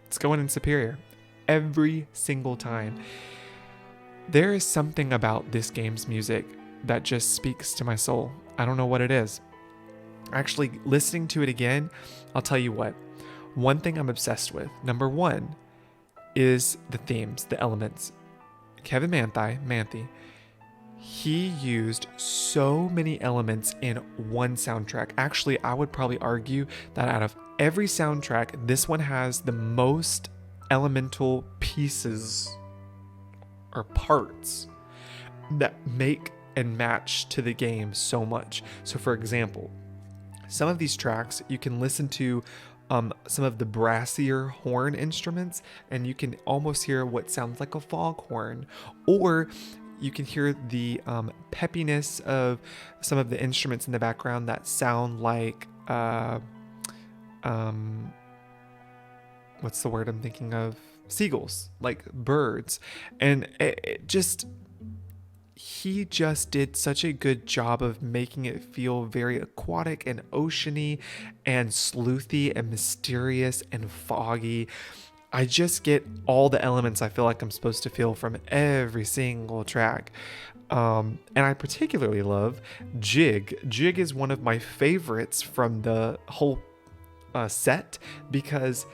it's going in superior every single time. There is something about this game's music that just speaks to my soul. I don't know what it is. Actually, listening to it again, I'll tell you what. One thing I'm obsessed with, number one, is the themes, the elements. Kevin Manthei, he used so many elements in one soundtrack. Actually, I would probably argue that out of every soundtrack, this one has the most elemental pieces or parts that make and match to the game so much. So for example, some of these tracks you can listen to some of the brassier horn instruments, and you can almost hear what sounds like a foghorn, or you can hear the peppiness of some of the instruments in the background that sound like what's the word I'm thinking of? Seagulls, like birds. And he just did such a good job of making it feel very aquatic and oceany and sleuthy and mysterious and foggy. I just get all the elements I feel like I'm supposed to feel from every single track. And I particularly love Jig. Jig is one of my favorites from the whole set, because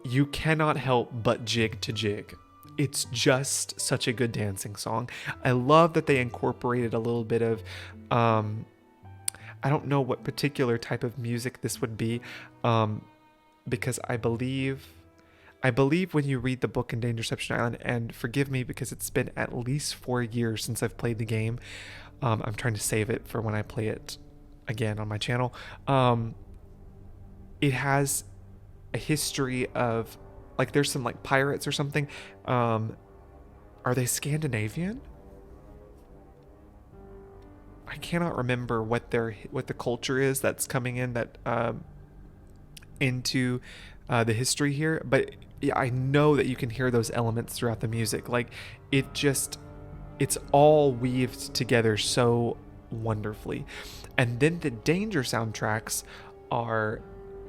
you cannot help but jig to jig. It's just such a good dancing song. I love that they incorporated a little bit of, I don't know what particular type of music this would be, because I believe when you read the book in Danger Deception Island, and forgive me because it's been at least 4 years since I've played the game. I'm trying to save it for when I play it again on my channel. It has a history of, like, there's some like pirates or something. Are they Scandinavian? I cannot remember what the culture is that's coming in that into the history here, but yeah, I know that you can hear those elements throughout the music. Like, it's all weaved together so wonderfully. And then the Danger soundtracks are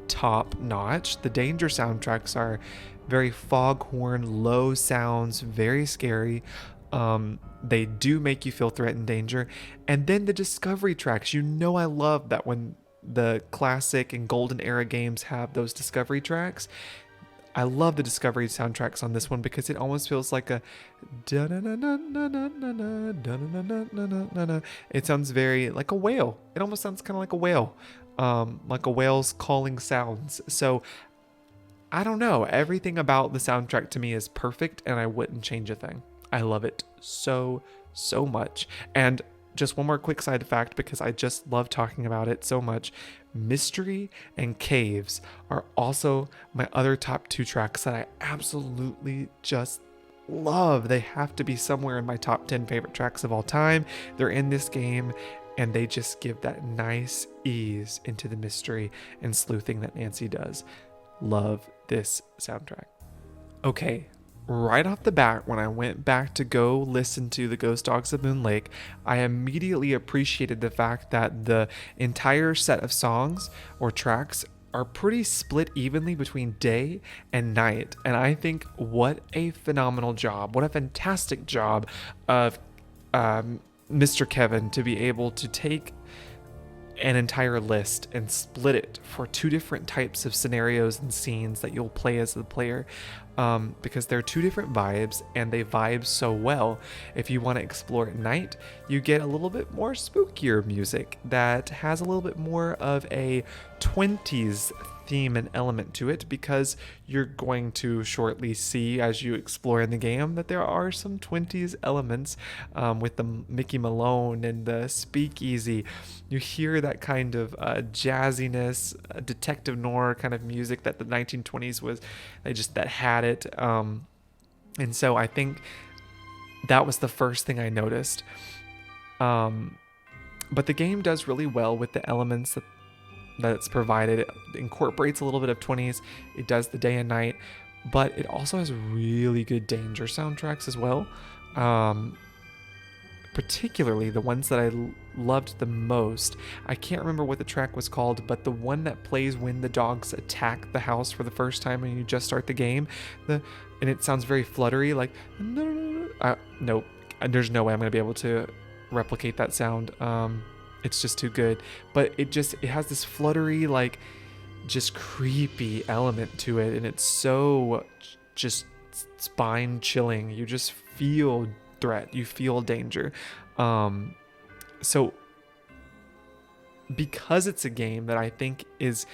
top notch. The Danger soundtracks are very foghorn, low sounds, very scary. They do make you feel threatened, danger. And then the Discovery tracks, I love that when the classic and golden era games have those Discovery tracks. I love the Discovery soundtracks on this one because it almost feels like a it sounds very like a whale. It almost sounds kind of like a whale, like a whale's calling sounds. So I don't know. Everything about the soundtrack to me is perfect, and I wouldn't change a thing. I love it so much. And just one more quick side fact, because I just love talking about it so much. Mystery and Caves are also my other top 2 tracks that I absolutely just love. They have to be somewhere in my top 10 favorite tracks of all time. They're in this game, and they just give that nice ease into the mystery and sleuthing that Nancy does. Love this soundtrack. Okay. Right off the bat, when I went back to go listen to the Ghost Dogs of Moon Lake, I immediately appreciated the fact that the entire set of songs or tracks are pretty split evenly between day and night. And I think what a phenomenal job, what a fantastic job of Mr. Kevin to be able to take an entire list and split it for two different types of scenarios and scenes that you'll play as the player, because they're two different vibes and they vibe so well. If you want to explore at night, you get a little bit more spookier music that has a little bit more of a 20s theme and element to it, because you're going to shortly see as you explore in the game that there are some 20s elements, with the Mickey Malone and the speakeasy. You hear that kind of jazziness, detective noir kind of music that the 1920s was, that had it. And so I think that was the first thing I noticed. But the game does really well with the elements that it's provided. It incorporates a little bit of 20s. It does the day and night, but it also has really good danger soundtracks as well. Particularly the ones that I loved the most. I can't remember what the track was called, but the one that plays when the dogs attack the house for the first time when you just start the game, and it sounds very fluttery, like nope, there's no way I'm gonna be able to replicate that sound. It's just too good. But it has this fluttery, like, just creepy element to it, and it's so just spine chilling. You just feel threat, you feel danger. So because it's a game that I think is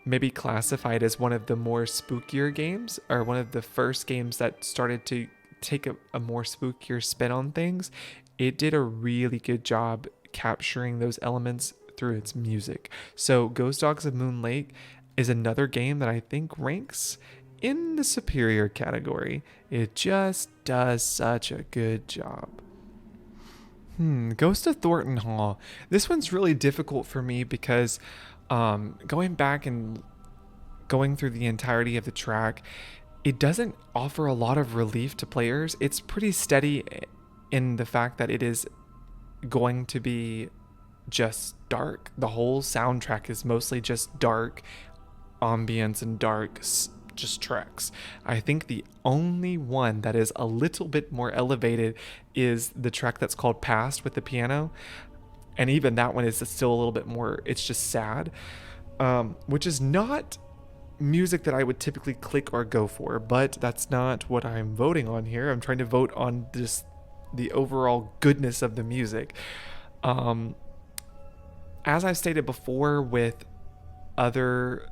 maybe classified as one of the more spookier games, or one of the first games that started to take a more spookier spin on things, it did a really good job capturing those elements through its music. So Ghost Dogs of Moon Lake is another game that I think ranks in the superior category. It just does such a good job. Ghost of Thornton Hall. This one's really difficult for me because going back and going through the entirety of the track, it doesn't offer a lot of relief to players. It's pretty steady in the fact that it is going to be just dark. The whole soundtrack is mostly just dark ambience and dark just tracks. I think the only one that is a little bit more elevated is the track that's called Past with the piano, and even that one is still a little bit more, it's just sad, which is not music that I would typically click or go for, but that's not what I'm voting on here. I'm trying to vote on just the overall goodness of the music. As I've stated before with other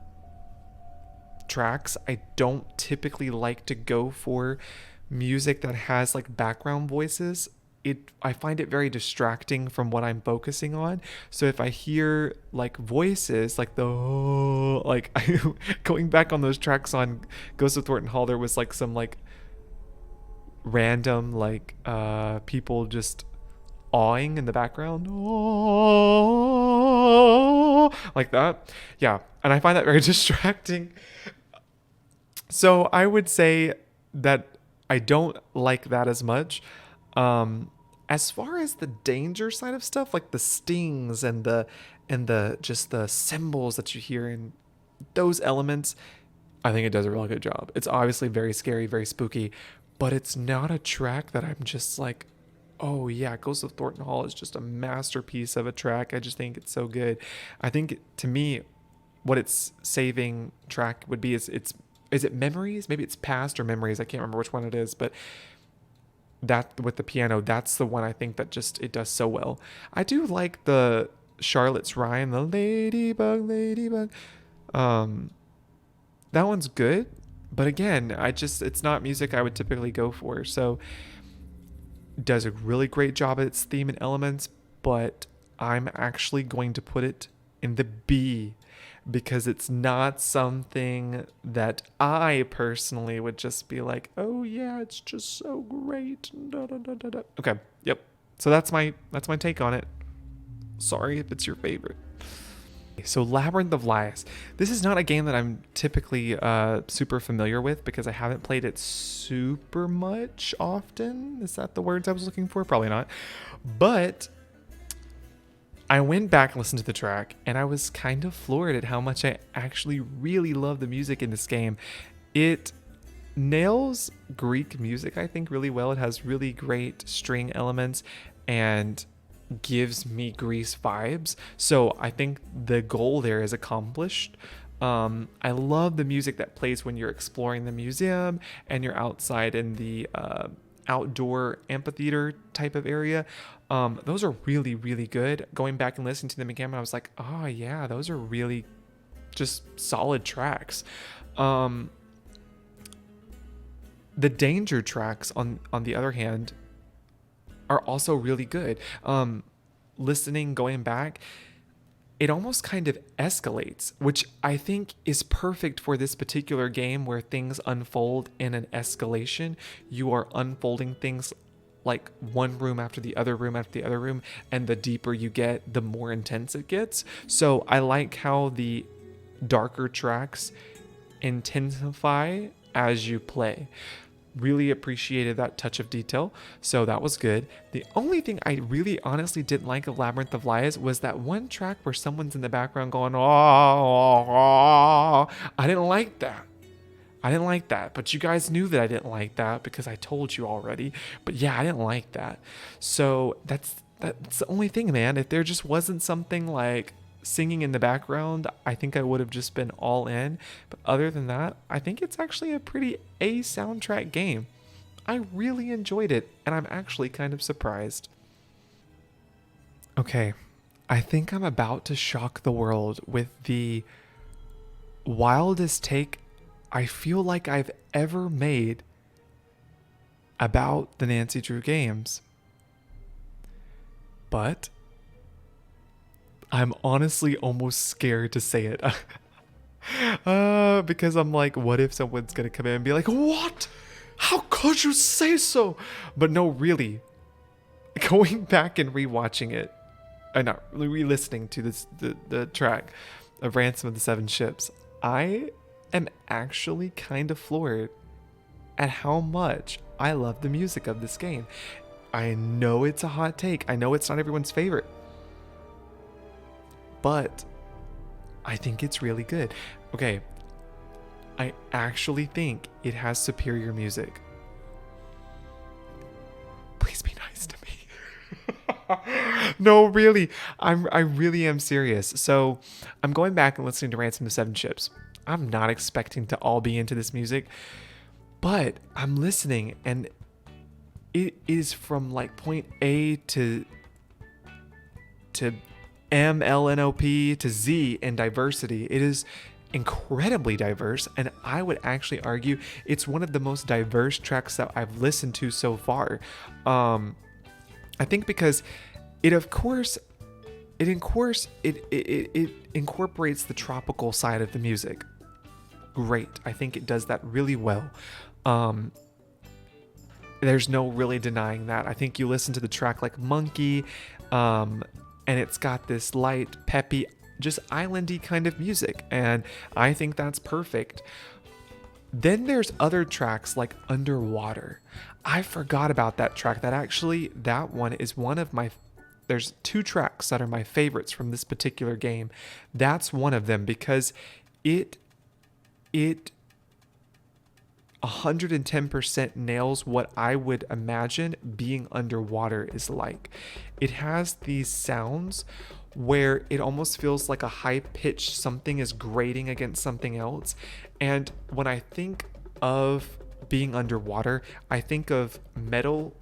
tracks, I don't typically like to go for music that has like background voices. I find it very distracting from what I'm focusing on. So if I hear like voices, like going back on those tracks on Ghost of Thornton Hall, there was like some like random like people just awing in the background, like that. Yeah, and I find that very distracting. So I would say that I don't like that as much. As far as the danger side of stuff, like the stings and the just the cymbals that you hear in those elements, I think it does a really good job. It's obviously very scary, very spooky, but it's not a track that I'm just like, oh yeah, Ghost of Thornton Hall is just a masterpiece of a track. I just think it's so good. I think to me, what its saving track would be is it Memories? Maybe it's Past or Memories. I can't remember which one it is, but that with the piano, that's the one I think that just, it does so well. I do like the Charlotte's Rhyme, the ladybug. That one's good, but again, it's not music I would typically go for. So does a really great job at its theme and elements, but I'm actually going to put it in the B, because it's not something that I personally would just be like, oh yeah, it's just so great. Okay, yep. So that's my take on it. Sorry if it's your favorite. So Labyrinth of Lies. This is not a game that I'm typically super familiar with because I haven't played it super much often. Is that the words I was looking for? Probably not. But I went back and listened to the track, and I was kind of floored at how much I actually really love the music in this game. It nails Greek music, I think, really well. It has really great string elements and gives me Greece vibes. So I think the goal there is accomplished. I love the music that plays when you're exploring the museum and you're outside in the outdoor amphitheater type of area. Those are really, really good. Going back and listening to them again, I was like, oh yeah, those are really just solid tracks. The danger tracks, on the other hand, are also really good. Listening, going back, it almost kind of escalates, which I think is perfect for this particular game where things unfold in an escalation. You are unfolding things like one room after the other room after the other room, and the deeper you get, the more intense it gets. So I like how the darker tracks intensify as you play. Really appreciated that touch of detail, so that was good. The only thing I really honestly didn't like of Labyrinth of Lies was that one track where someone's in the background going, oh, oh, oh. I didn't like that, but you guys knew that I didn't like that because I told you already. But yeah, I didn't like that. So that's the only thing, man. If there just wasn't something like singing in the background, I think I would have just been all in. But other than that, I think it's actually a pretty A soundtrack game. I really enjoyed it, and I'm actually kind of surprised. Okay, I think I'm about to shock the world with the wildest take I feel like I've ever made about the Nancy Drew games. But I'm honestly almost scared to say it. Because I'm like, what if someone's gonna come in and be like, what? How could you say so? But no, really, going back and rewatching it, not re-listening to the track of Ransom of the Seven Ships, I am actually kind of floored at how much I love the music of this game. I know it's a hot take. I know it's not everyone's favorite. But I think it's really good. Okay, I actually think it has superior music. Please be nice to me. No, really. I really am serious. So I'm going back and listening to Ransom of the Seven Ships. I'm not expecting to all be into this music, but I'm listening and it is from like point A to M, L, N, O, P to Z in diversity. It is incredibly diverse, and I would actually argue it's one of the most diverse tracks that I've listened to so far. I think because it incorporates the tropical side of the music. Great. I think it does that really well. There's no really denying that. I think you listen to the track like Monkey, and it's got this light, peppy, just islandy kind of music, and I think that's perfect. Then there's other tracks like Underwater. I forgot about that track. That one is one of my... There's two tracks that are my favorites from this particular game. That's one of them because it 110% nails what I would imagine being underwater is like. It has these sounds where it almost feels like a high pitch, something is grating against something else. And when I think of being underwater, I think of metal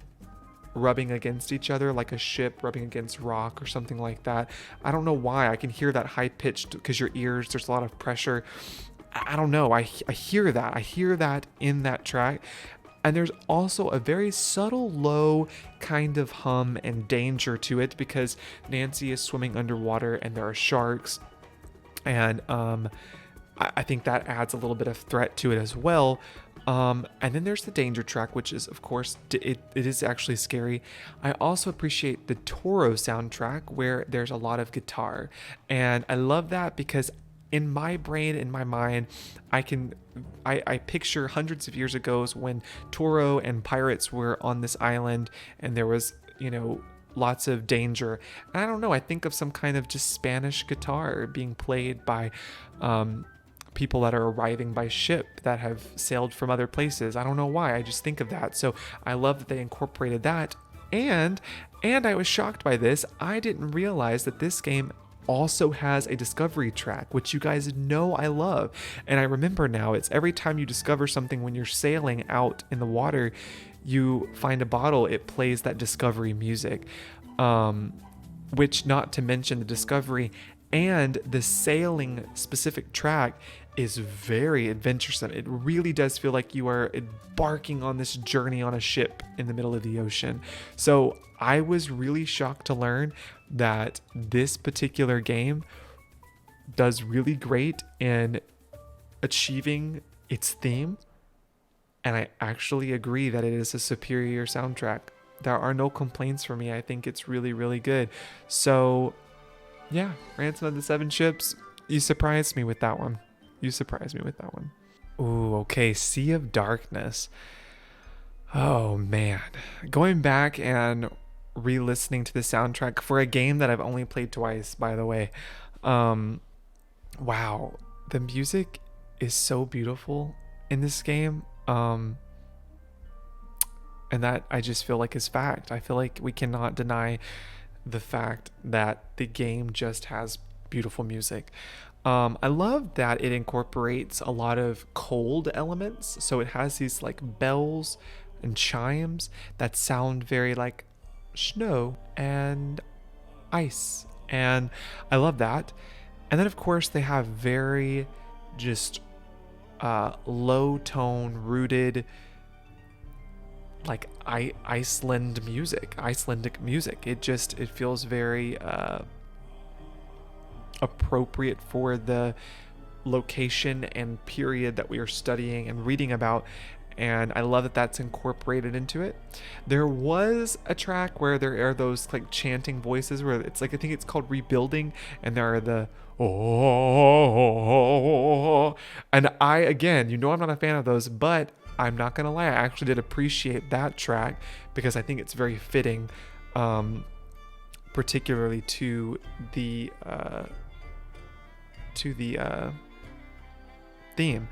rubbing against each other, like a ship rubbing against rock or something like that. I don't know why I can hear that high pitched, because your ears, there's a lot of pressure. I don't know. I hear that. I hear that in that track. And there's also a very subtle, low kind of hum and danger to it because Nancy is swimming underwater and there are sharks. And I think that adds a little bit of threat to it as well. And then there's the danger track, which is, of course, it is actually scary. I also appreciate the Toro soundtrack where there's a lot of guitar. And I love that because in my brain, in my mind, I picture hundreds of years ago when Toro and pirates were on this island and there was, lots of danger. And I don't know, I think of some kind of just Spanish guitar being played by people that are arriving by ship that have sailed from other places. I don't know why, I just think of that. So I love that they incorporated that. And I was shocked by this. I didn't realize that this game also has a discovery track, which you guys know I love. And I remember now, it's every time you discover something when you're sailing out in the water, you find a bottle, it plays that discovery music. Which, not to mention the discovery and the sailing specific track is very adventuresome. It really does feel like you are embarking on this journey on a ship in the middle of the ocean. So I was really shocked to learn that this particular game does really great in achieving its theme. And I actually agree that it is a superior soundtrack. There are no complaints for me. I think it's really, really good. So yeah, Ransom of the Seven Ships, you surprised me with that one. Ooh, okay, Sea of Darkness. Oh man, going back and re-listening to the soundtrack for a game that I've only played twice, by the way. Wow, the music is so beautiful in this game. And that I just feel like is fact. I feel like we cannot deny the fact that the game just has beautiful music. I love that it incorporates a lot of cold elements. So it has these like bells and chimes that sound very like snow and ice. And I love that. And then of course they have very just low tone rooted like Icelandic music. It feels very appropriate for the location and period that we are studying and reading about. And I love that that's incorporated into it. There was a track where there are those like chanting voices where it's like, I think it's called Rebuilding, and there are the oh, and I, again, you know, I'm not a fan of those, but I'm not gonna lie, I actually did appreciate that track because I think it's very fitting, particularly to the theme.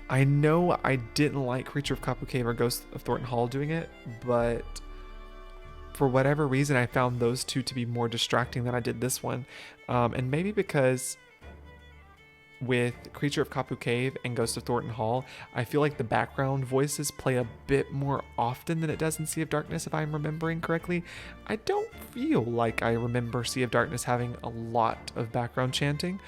I know I didn't like Creature of Kapu Cave or Ghost of Thornton Hall doing it, but for whatever reason, I found those two to be more distracting than I did this one. And maybe because with Creature of Kapu Cave and Ghost of Thornton Hall, I feel like the background voices play a bit more often than it does in Sea of Darkness, if I'm remembering correctly. I don't feel like I remember Sea of Darkness having a lot of background chanting.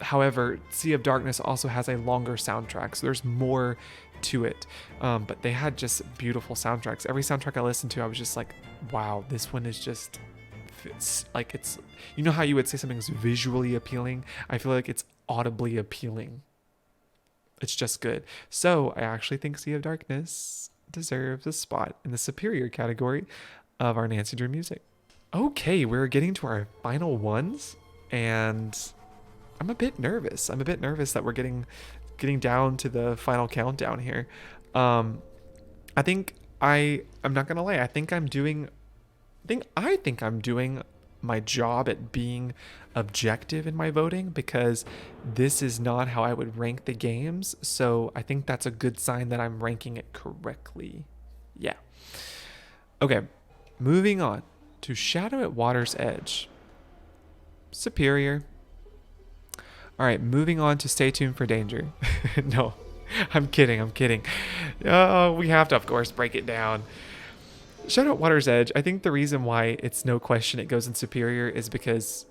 However, Sea of Darkness also has a longer soundtrack, so there's more to it. But they had just beautiful soundtracks. Every soundtrack I listened to, I was just like, wow, this one is just, it's like, it's, you know how you would say something's visually appealing? I feel like it's audibly appealing. It's just good. So I actually think Sea of Darkness deserves a spot in the superior category of our Nancy Drew music. Okay, we're getting to our final ones, and I'm a bit nervous. That we're getting down to the final countdown here. I'm not gonna lie. I think I'm doing my job at being objective in my voting, because this is not how I would rank the games. So I think that's a good sign that I'm ranking it correctly. Yeah. Okay. Moving on to Shadow at Water's Edge. Superior. All right, moving on to Stay Tuned for Danger. No, I'm kidding. Oh, we have to, of course, break it down. Shadow at Water's Edge, I think the reason why it's no question it goes in superior is because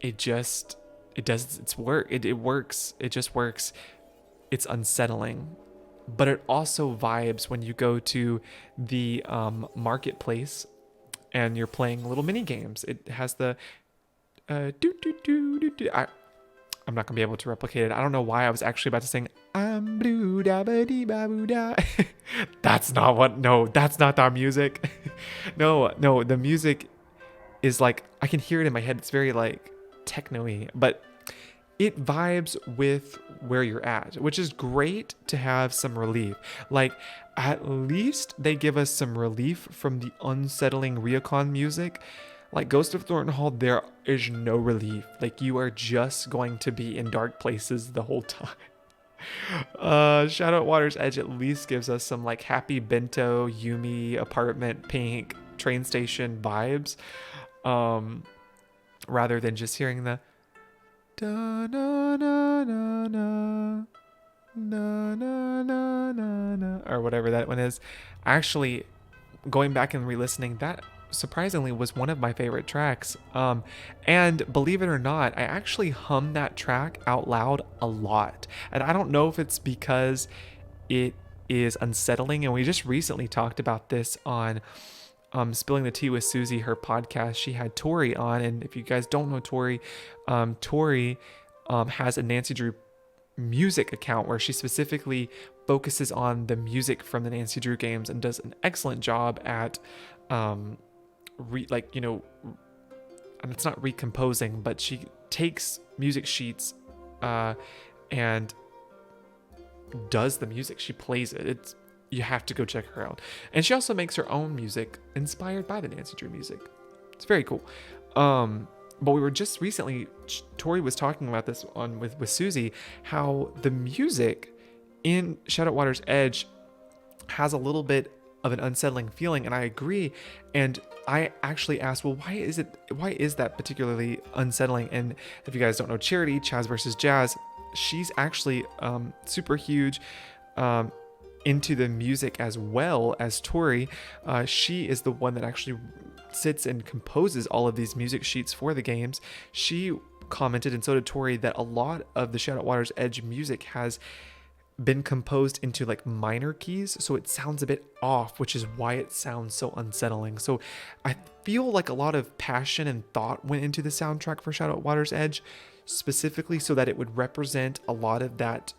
it does its work. It works. It just works. It's unsettling. But it also vibes when you go to the marketplace and you're playing little mini games. It has the I'm not gonna be able to replicate it. I don't know why I was actually about to sing I'm blue da ba dee ba boo da. That's not our music. No, the music is like, I can hear it in my head. It's very like techno-y, but it vibes with where you're at, which is great to have some relief. Like, at least they give us some relief from the unsettling Ryokan music. Like Ghost of Thornton Hall, there is no relief. Like, you are just going to be in dark places the whole time. Shadow at Water's Edge at least gives us some like happy bento, Yumi, apartment, pink, train station vibes. Rather than just hearing the da na na na na na na na na na or whatever that one is. Actually, going back and re-listening, that surprisingly was one of my favorite tracks. And believe it or not, I actually hum that track out loud a lot. And I don't know if it's because it is unsettling. And we just recently talked about this on Spilling the Tea with Susie, her podcast. She had Tori on. And if you guys don't know Tori, Tori has a Nancy Drew music account where she specifically focuses on the music from the Nancy Drew games and does an excellent job at and it's not recomposing, but she takes music sheets and does the music. She plays it. You have to go check her out. And she also makes her own music inspired by the Nancy Drew music. It's very cool. But we were just recently, Tori was talking about this with Susie, how the music in Shadow at Water's Edge has a little bit of an unsettling feeling, and I agree. And I actually asked, well, why is that particularly unsettling? And if you guys don't know Charity, Chaz versus Jazz, she's actually super huge into the music as well as Tori. She is the one that actually sits and composes all of these music sheets for the games. She commented, and so did Tori, that a lot of the Shadow at Water's Edge music has been composed into like minor keys, so it sounds a bit off, which is why it sounds so unsettling. So I feel like a lot of passion and thought went into the soundtrack for Shadow at Water's Edge, specifically so that it would represent a lot of that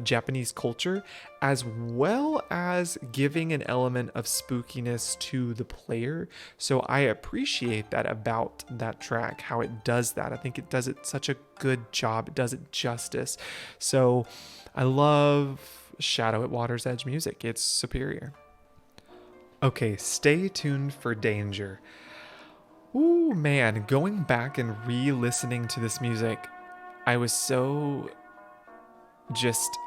Japanese culture, as well as giving an element of spookiness to the player. So I appreciate that about that track, how it does that. I think it does it such a good job. It does it justice. So I love Shadow at Water's Edge music. It's superior. Okay, stay tuned for Danger. Ooh, man, going back and re-listening to this music, I was so just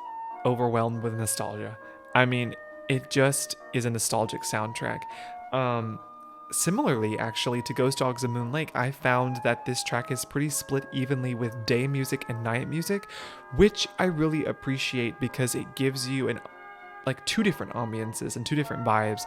overwhelmed with nostalgia. I mean, it just is a nostalgic soundtrack. Similarly, actually, to Ghost Dogs of Moon Lake, I found that this track is pretty split evenly with day music and night music, which I really appreciate because it gives you two different ambiances and two different vibes,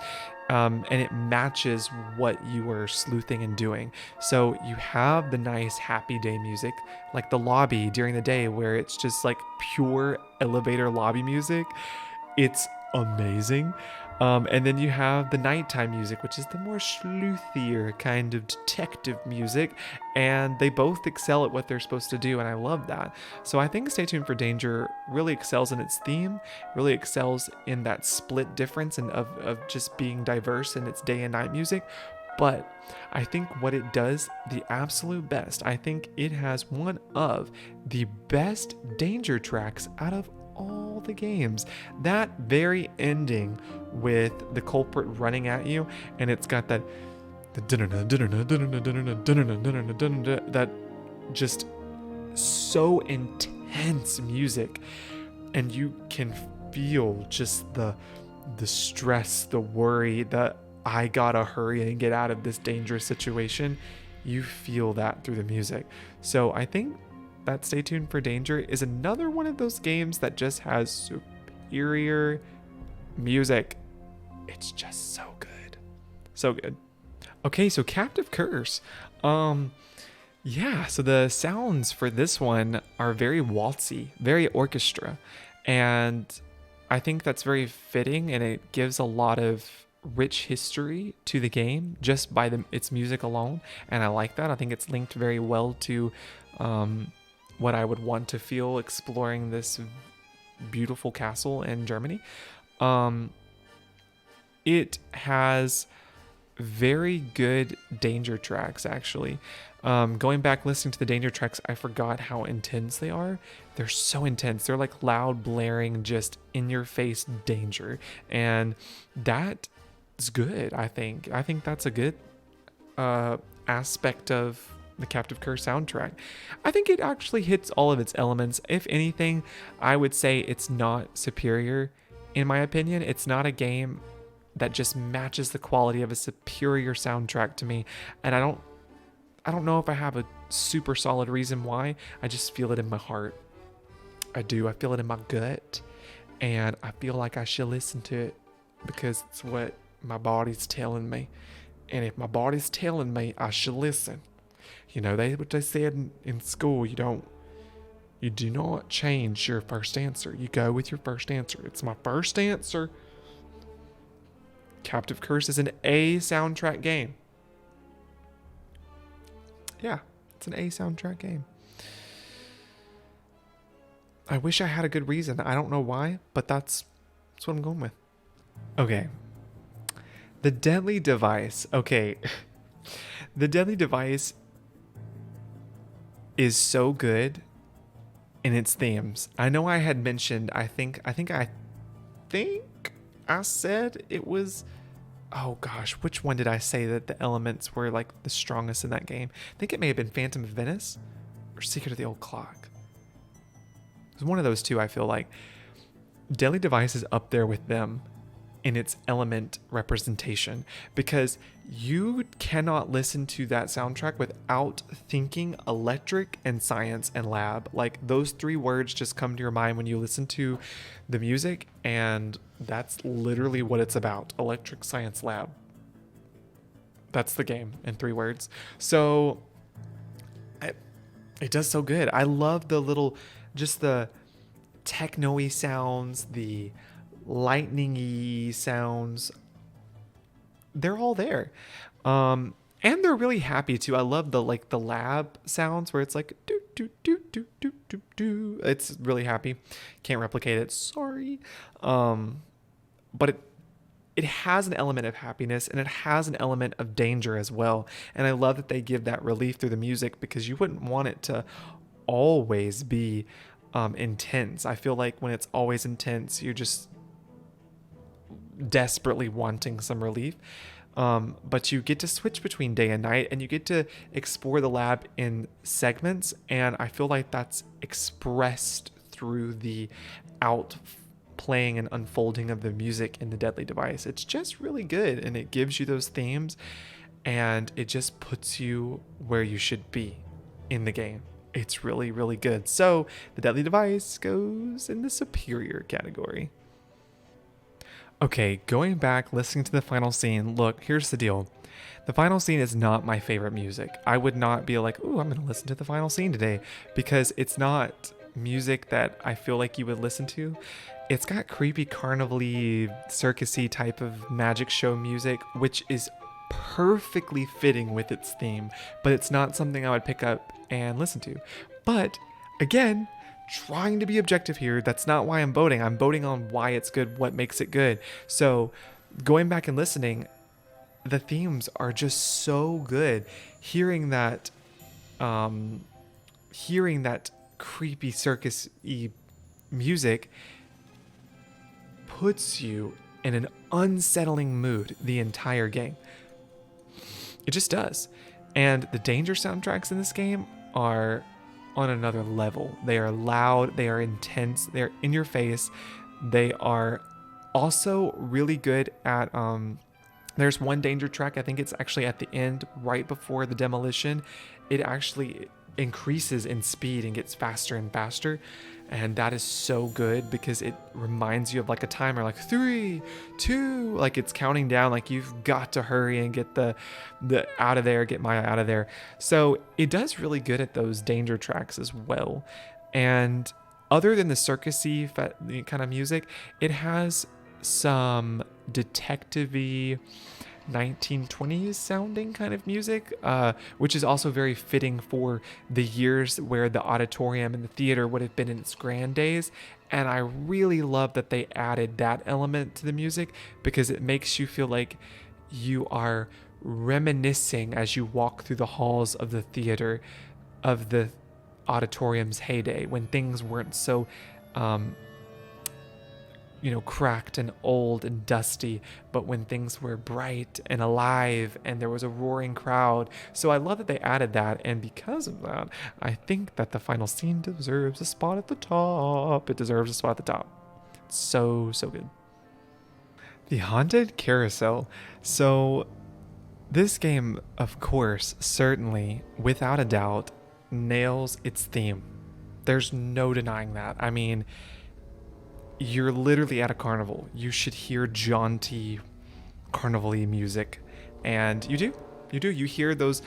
and it matches what you were sleuthing and doing. So you have the nice happy day music, like the lobby during the day where it's just like pure elevator lobby music. It's amazing. And then you have the nighttime music, which is the more sleuthier kind of detective music, and they both excel at what they're supposed to do, and I love that. So I think Stay Tuned for Danger really excels in its theme, really excels in that split difference and of just being diverse in its day and night music. But I think what it does the absolute best, I think it has one of the best Danger tracks out of all the games. That very ending with the culprit running at you, and it's got that that just so intense music, and you can feel just the stress, the worry, that I gotta hurry and get out of this dangerous situation. You feel that through the music. So I think that Stay Tuned for Danger is another one of those games that just has superior music. It's just so good. So good. Okay, so Captive Curse. Yeah, so the sounds for this one are very waltzy, very orchestra. And I think that's very fitting, and it gives a lot of rich history to the game just by its music alone. And I like that. I think it's linked very well to what I would want to feel exploring this beautiful castle in Germany. It has very good Danger tracks, actually. Going back listening to the danger tracks, I forgot how intense they are. They're so intense. They're like loud, blaring, just in your face danger. And that is good, I think. I think that's a good aspect of the Captive Curse soundtrack. I think it actually hits all of its elements. If anything, I would say it's not superior. In my opinion, it's not a game that just matches the quality of a superior soundtrack to me. And I don't know if I have a super solid reason why. I just feel it in my heart. I do. I feel it in my gut. And I feel like I should listen to it because it's what my body's telling me. And if my body's telling me, I should listen. You know, what they said in school, you do not change your first answer. You go with your first answer. It's my first answer. Captive Curse is an A soundtrack game. Yeah, it's an A soundtrack game. I wish I had a good reason. I don't know why, but that's what I'm going with. Okay. The Deadly Device. Okay. The Deadly Device is so good in its themes. I know I had mentioned, I think I said it was, oh gosh, which one did I say that the elements were like the strongest in that game? I think it may have been Phantom of Venice or Secret of the Old Clock. It was one of those two, I feel like. Deadly Device is up there with them in its element representation, because you cannot listen to that soundtrack without thinking electric and science and lab. Like, those three words just come to your mind when you listen to the music, and that's literally what it's about. Electric, science, lab. That's the game in 3 words. So it does so good. I love just the techno-y sounds, the lightning-y sounds. They're all there. And they're really happy too. I love the lab sounds where it's like do do do do do do do. It's really happy. Can't replicate it. Sorry. But it has an element of happiness, and it has an element of danger as well. And I love that they give that relief through the music, because you wouldn't want it to always be intense. I feel like when it's always intense, you're just desperately wanting some relief. But you get to switch between day and night, and you get to explore the lab in segments, and I feel like that's expressed through the outplaying and unfolding of the music in the Deadly Device. It's just really good, and it gives you those themes, and it just puts you where you should be in the game. It's really, really good. So the Deadly Device goes in the superior category. Okay, going back, listening to the final scene, look, here's the deal. The final scene is not my favorite music. I would not be like, ooh, I'm going to listen to the final scene today, because it's not music that I feel like you would listen to. It's got creepy, carnival-y, circus-y type of magic show music, which is perfectly fitting with its theme, but it's not something I would pick up and listen to. But, again, trying to be objective here, that's not why I'm voting. I'm voting on why it's good, what makes it good. So going back and listening, the themes are just so good. Hearing that creepy circus-y music puts you in an unsettling mood the entire game. It just does. And the danger soundtracks in this game are on another level. They are loud, they are intense, they're in your face. They are also really good at there's one danger track, I think it's actually at the end, right before the demolition. It actually increases in speed and gets faster and faster, and that is so good because it reminds you of like a timer, like 3, 2, like it's counting down, like you've got to hurry and get the out of there, get Maya out of there. So it does really good at those danger tracks as well. And other than the circusy kind of music, it has some detective-y 1920s sounding kind of music, which is also very fitting for the years where the auditorium and the theater would have been in its grand days. And I really love that they added that element to the music because it makes you feel like you are reminiscing as you walk through the halls of the theater, of the auditorium's heyday, when things weren't so cracked and old and dusty, but when things were bright and alive and there was a roaring crowd. So I love that they added that, and because of that, I think that the final scene deserves a spot at the top. It deserves a spot at the top. So good. The Haunted Carousel. So this game, of course, certainly, without a doubt, nails its theme. There's no denying that. I mean, you're literally at a carnival. You should hear jaunty, carnival-y music. And you do. You hear those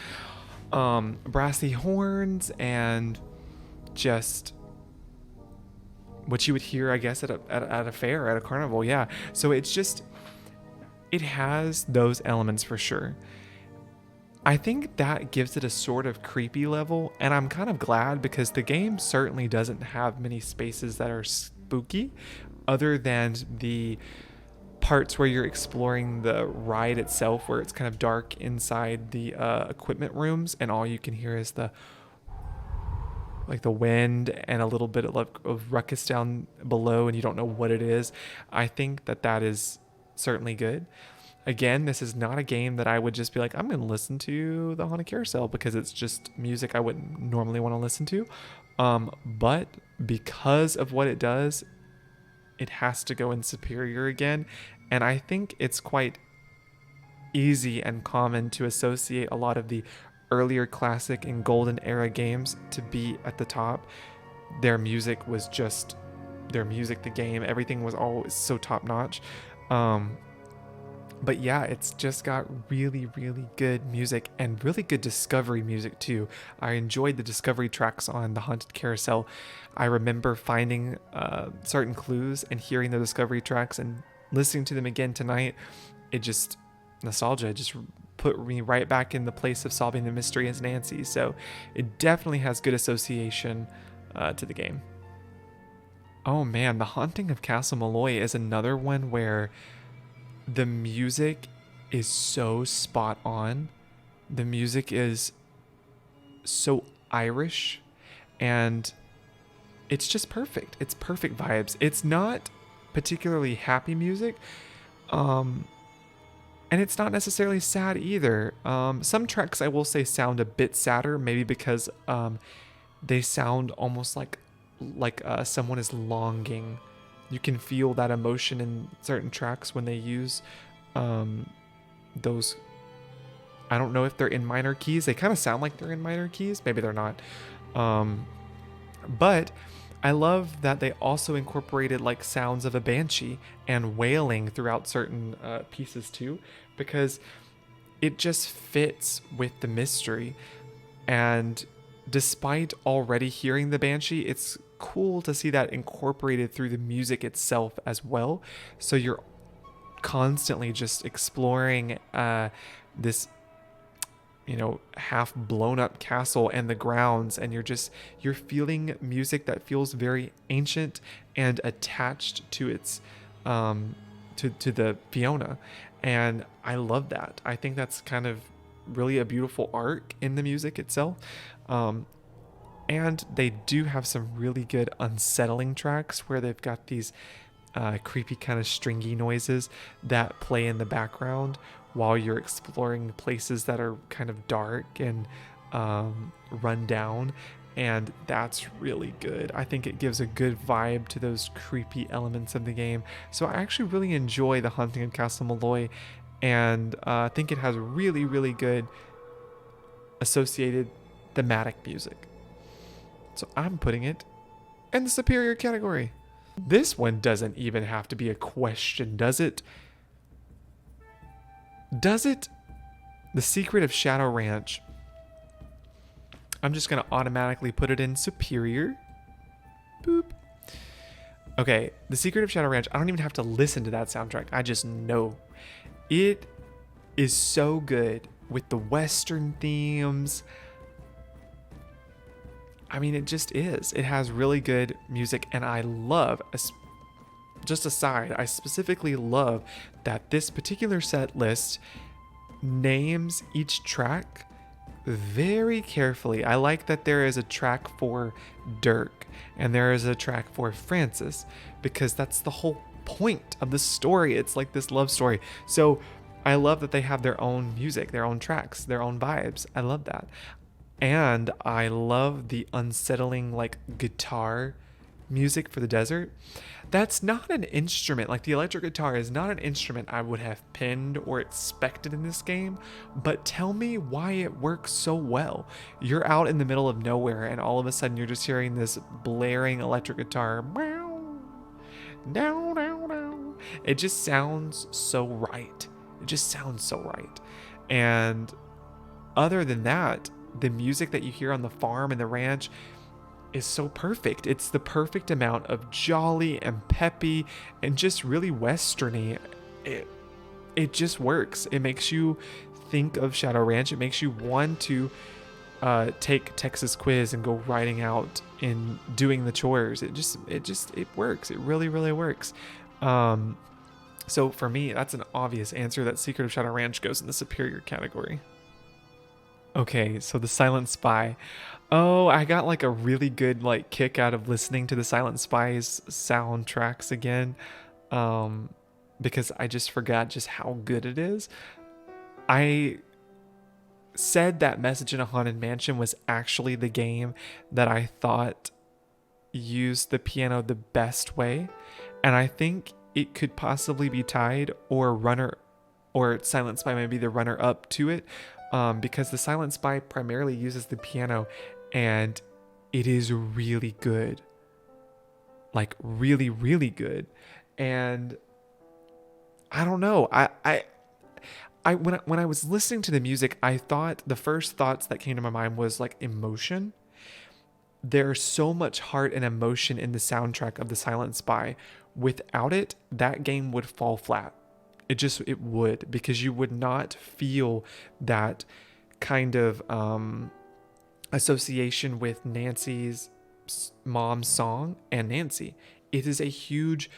brassy horns and just what you would hear, I guess, at a fair, at a carnival. Yeah. So it has those elements for sure. I think that gives it a sort of creepy level, and I'm kind of glad because the game certainly doesn't have many spaces that are spooky other than the parts where you're exploring the ride itself, where it's kind of dark inside the equipment rooms and all you can hear is the wind and a little bit of ruckus down below and you don't know what it is. I think that is certainly good. Again, this is not a game that I would just be like, I'm going to listen to the Haunted Carousel because it's just music I wouldn't normally want to listen to. But because of what it does, it has to go in Superior again. And I think it's quite easy and common to associate a lot of the earlier classic and golden era games to be at the top. Their music was just their music, the game, everything was always so top notch. But yeah, it's just got really, really good music and really good discovery music too. I enjoyed the discovery tracks on the Haunted Carousel. I remember finding certain clues and hearing the discovery tracks and listening to them again tonight. Nostalgia just put me right back in the place of solving the mystery as Nancy. So it definitely has good association to the game. Oh man, The Haunting of Castle Malloy is another one where the music is so spot on. The music is so Irish and it's just perfect. It's perfect vibes. It's not particularly happy music. And it's not necessarily sad either. Some tracks I will say sound a bit sadder, maybe because they sound almost like someone is longing. You can feel that emotion in certain tracks when they use those. I don't know if they're in minor keys. They kind of sound like they're in minor keys. Maybe they're not. But I love that they also incorporated like sounds of a banshee and wailing throughout certain pieces too, because it just fits with the mystery. And despite already hearing the banshee, it's cool to see that incorporated through the music itself as well. So you're constantly just exploring this half blown up castle and the grounds, and you're feeling music that feels very ancient and attached to its to the Fiona. And I love that. I think that's kind of really a beautiful arc in the music itself. And they do have some really good unsettling tracks where they've got these creepy kind of stringy noises that play in the background while you're exploring places that are kind of dark and run down. And that's really good. I think it gives a good vibe to those creepy elements of the game. So I actually really enjoy The Haunting of Castle Malloy, and I think it has really, really good associated thematic music. So I'm putting it in the superior category. This one doesn't even have to be a question, does it? Does it? The Secret of Shadow Ranch. I'm just going to automatically put it in superior. Boop. Okay, The Secret of Shadow Ranch. I don't even have to listen to that soundtrack. I just know. It is so good with the Western themes. I mean, it just is. It has really good music, and I love, just aside, I specifically love that this particular set list names each track very carefully. I like that there is a track for Dirk and there is a track for Francis, because that's the whole point of the story. It's like this love story. So I love that they have their own music, their own tracks, their own vibes. I love that. And I love the unsettling like guitar music for the desert. That's not an instrument. Like, the electric guitar is not an instrument I would have pinned or expected in this game, but tell me why it works so well. You're out in the middle of nowhere and all of a sudden you're just hearing this blaring electric guitar. It just sounds so right. It just sounds so right. And other than that, the music that you hear on the farm and the ranch is so perfect. It's the perfect amount of jolly and peppy and just really westerny. It just works. It makes you think of Shadow Ranch. It makes you want to take Texas Quiz and go riding out and doing the chores. It works. It really, really works. So for me, that's an obvious answer that Secret of Shadow Ranch goes in the superior category. Okay, so the Silent Spy. Oh, I got like a really good like kick out of listening to the Silent Spy's soundtracks again, because I just forgot just how good it is. I said that Message in a Haunted Mansion was actually the game that I thought used the piano the best way, and I think it could possibly be tied or Silent Spy may be the runner up to it, because the Silent Spy primarily uses the piano and it is really good. Like really, really good. And I don't know. When I was listening to the music, I thought the first thoughts that came to my mind was like emotion. There's so much heart and emotion in the soundtrack of the Silent Spy. Without it, that game would fall flat. It would, because you would not feel that kind of association with Nancy's mom's song and Nancy. It is a huge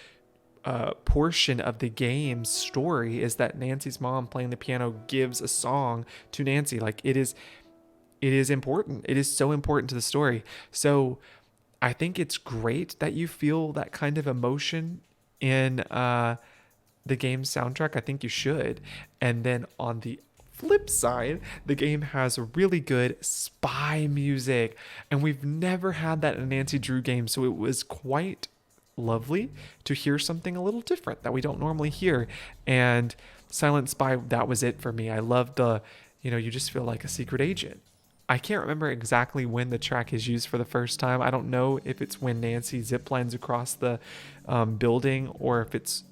portion of the game's story is that Nancy's mom playing the piano gives a song to Nancy. Like, it is important. It is so important to the story. So I think it's great that you feel that kind of emotion in the game's soundtrack. I think you should. And then on the flip side, the game has really good spy music, and we've never had that in a Nancy Drew game, so it was quite lovely to hear something a little different that we don't normally hear. And Silent Spy, that was it for me. I loved you just feel like a secret agent. I can't remember exactly when the track is used for the first time. I don't know if it's when Nancy ziplines across the building, or if it's,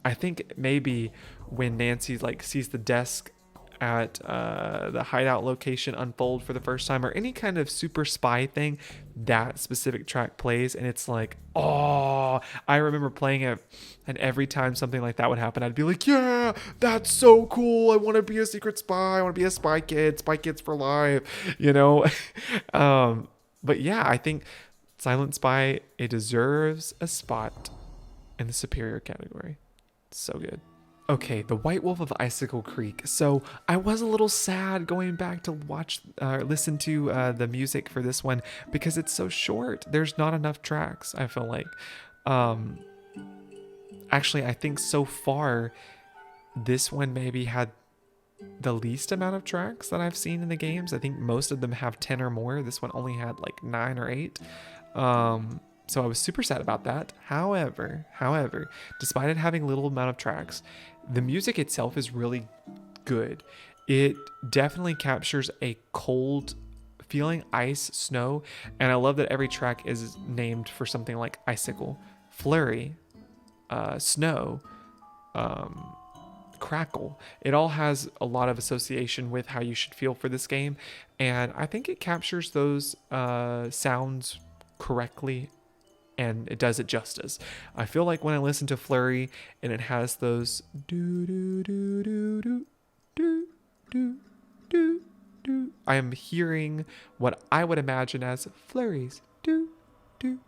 I think maybe when Nancy like sees the desk at the hideout location unfold for the first time, or any kind of super spy thing, that specific track plays, and it's like, oh, I remember playing it, and every time something like that would happen, I'd be like, yeah, that's so cool. I want to be a secret spy. I want to be a spy kids for life, but yeah, I think Silent Spy, it deserves a spot in the superior category. So good. Okay, The White Wolf of Icicle Creek. So I was a little sad going back to listen to the music for this one, because it's so short. There's not enough tracks, I feel like. Actually, I think so far, this one maybe had the least amount of tracks that I've seen in the games. I think most of them have 10 or more. This one only had like 9 or 8. So I was super sad about that. However, despite it having little amount of tracks, the music itself is really good. It definitely captures a cold feeling, ice, snow, and I love that every track is named for something like icicle, flurry, snow, crackle. It all has a lot of association with how you should feel for this game, and I think it captures those sounds correctly, and it does it justice. I feel like when I listen to Flurry and it has those do do do do do do do do do, I am hearing what I would imagine as flurries. Do do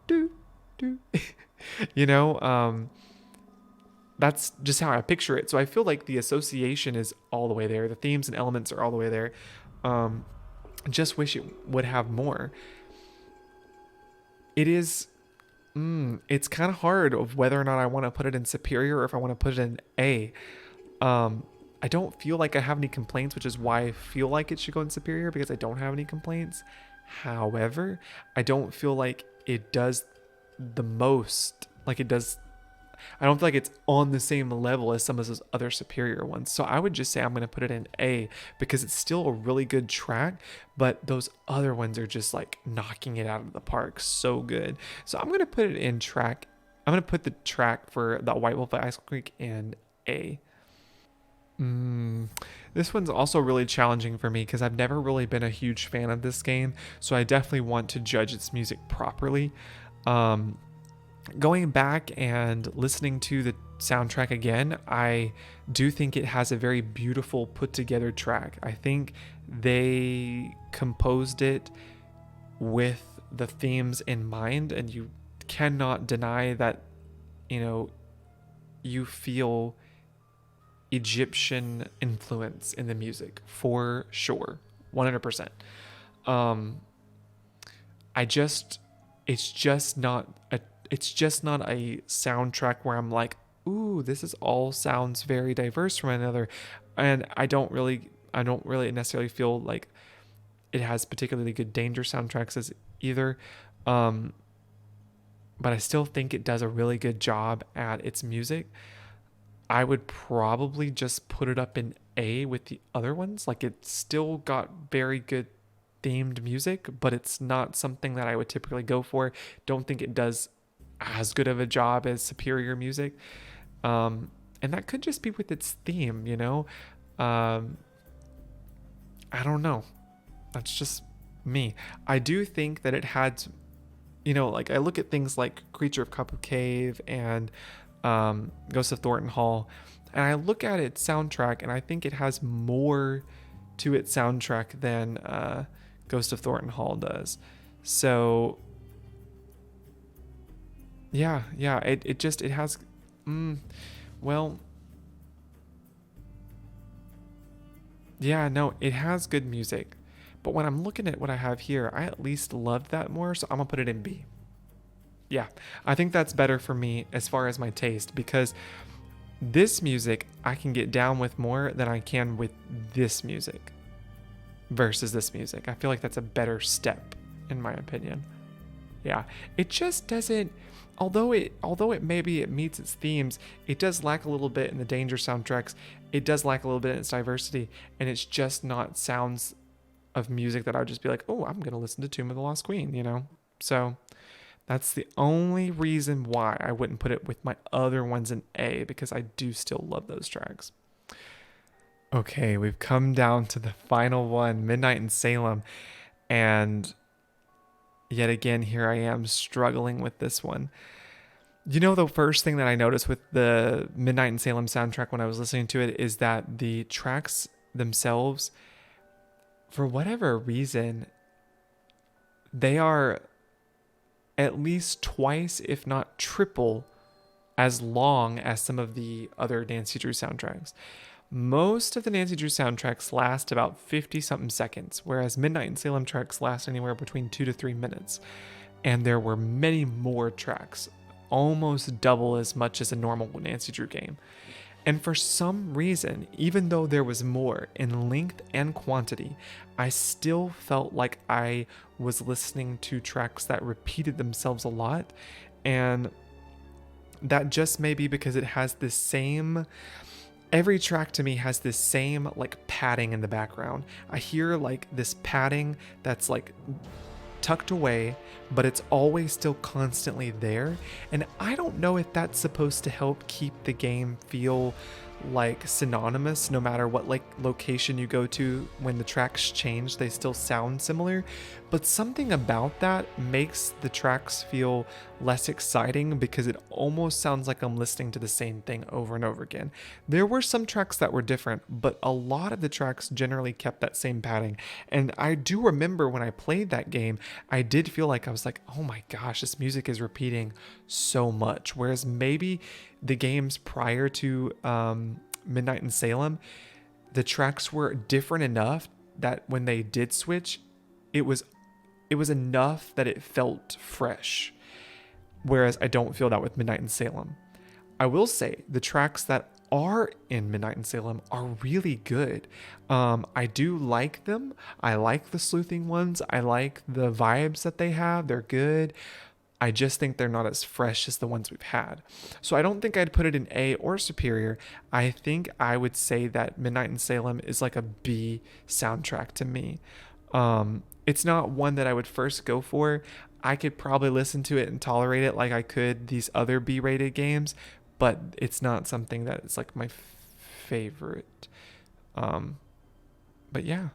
do do. that's just how I picture it. So I feel like the association is all the way there. The themes and elements are all the way there. Just wish it would have more. It is, it's kind of hard of whether or not I want to put it in superior or if I want to put it in A. I don't feel like I have any complaints, which is why I feel like it should go in superior, because I don't have any complaints. However, I don't feel like it does the most, like it does. I don't feel like it's on the same level as some of those other superior ones. So I would just say I'm going to put it in A, because it's still a really good track, but those other ones are just like knocking it out of the park. So good. So I'm going to put it in track. I'm going to put the track for the White Wolf at Ice Creek in A. This one's also really challenging for me because I've never really been a huge fan of this game. So I definitely want to judge its music properly. Going back and listening to the soundtrack again, I do think it has a very beautiful put together track. I think they composed it with the themes in mind, and you cannot deny that, you feel Egyptian influence in the music for sure. 100%. It's just not a soundtrack where I'm like, ooh, this is all sounds very diverse from another. And I don't really necessarily feel like it has particularly good danger soundtracks as either. But I still think it does a really good job at its music. I would probably just put it up in A with the other ones. Like, it's still got very good themed music, but it's not something that I would typically go for. Don't think it does as good of a job as superior music. And that could just be with its theme, I don't know. That's just me. I do think that it had, like I look at things like Creature of Copper Cave and Ghost of Thornton Hall, and I look at its soundtrack and I think it has more to its soundtrack than Ghost of Thornton Hall does. So yeah, it has, well, yeah, no, it has good music, but when I'm looking at what I have here, I at least love that more, so I'm gonna put it in B. Yeah, I think that's better for me as far as my taste, because this music I can get down with more than I can with this music versus this music. I feel like that's a better step in my opinion. Yeah, it just doesn't, although it maybe it meets its themes, it does lack a little bit in the danger soundtracks. It does lack a little bit in its diversity, and it's just not sounds of music that I would just be like, oh, I'm going to listen to Tomb of the Lost Queen, So that's the only reason why I wouldn't put it with my other ones in A, because I do still love those tracks. Okay, we've come down to the final one, Midnight in Salem. And yet again, here I am struggling with this one. The first thing that I noticed with the Midnight in Salem soundtrack when I was listening to it is that the tracks themselves, for whatever reason, they are at least twice, if not triple, as long as some of the other Nancy Drew soundtracks. Most of the Nancy Drew soundtracks last about 50-something seconds, whereas Midnight in Salem tracks last anywhere between 2 to 3 minutes. And there were many more tracks, almost double as much as a normal Nancy Drew game. And for some reason, even though there was more in length and quantity, I still felt like I was listening to tracks that repeated themselves a lot. And that just may be because it has this same, every track to me has this same like padding in the background. I hear like this padding that's like tucked away, but it's always still constantly there. And I don't know if that's supposed to help keep the game feel like synonymous no matter what like location you go to. When the tracks change, they still sound similar, but something about that makes the tracks feel less exciting because it almost sounds like I'm listening to the same thing over and over again. There were some tracks that were different, but a lot of the tracks generally kept that same padding. And I do remember when I played that game, I did feel like I was like, oh my gosh, this music is repeating so much. Whereas maybe the games prior to Midnight in Salem, the tracks were different enough that when they did switch, it was enough that it felt fresh. Whereas I don't feel that with Midnight in Salem. I will say the tracks that are in Midnight in Salem are really good. I do like them. I like the sleuthing ones. I like the vibes that they have. They're good. I just think they're not as fresh as the ones we've had. So I don't think I'd put it in A or superior. I think I would say that Midnight in Salem is like a B soundtrack to me. It's not one that I would first go for. I could probably listen to it and tolerate it like I could these other B-rated games, but it's not something that is like my favorite. But yeah.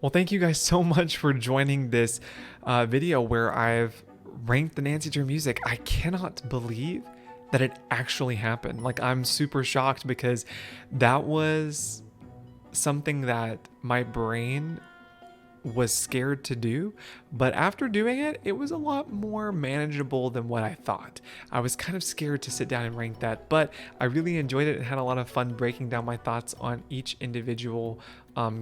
Well, thank you guys so much for joining this video where I've ranked the Nancy Drew music. I cannot believe that it actually happened. Like, I'm super shocked because that was something that my brain was scared to do, but after doing it, it was a lot more manageable than what I thought. I was kind of scared to sit down and rank that, but I really enjoyed it and had a lot of fun breaking down my thoughts on each individual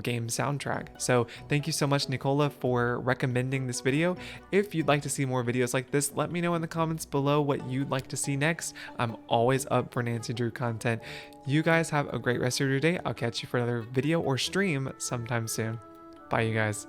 game soundtrack. So thank you so much, Nichola, for recommending this video. If you'd like to see more videos like this, let me know in the comments below what you'd like to see next. I'm always up for Nancy Drew content. You guys have a great rest of your day. I'll catch you for another video or stream sometime soon. Bye, you guys.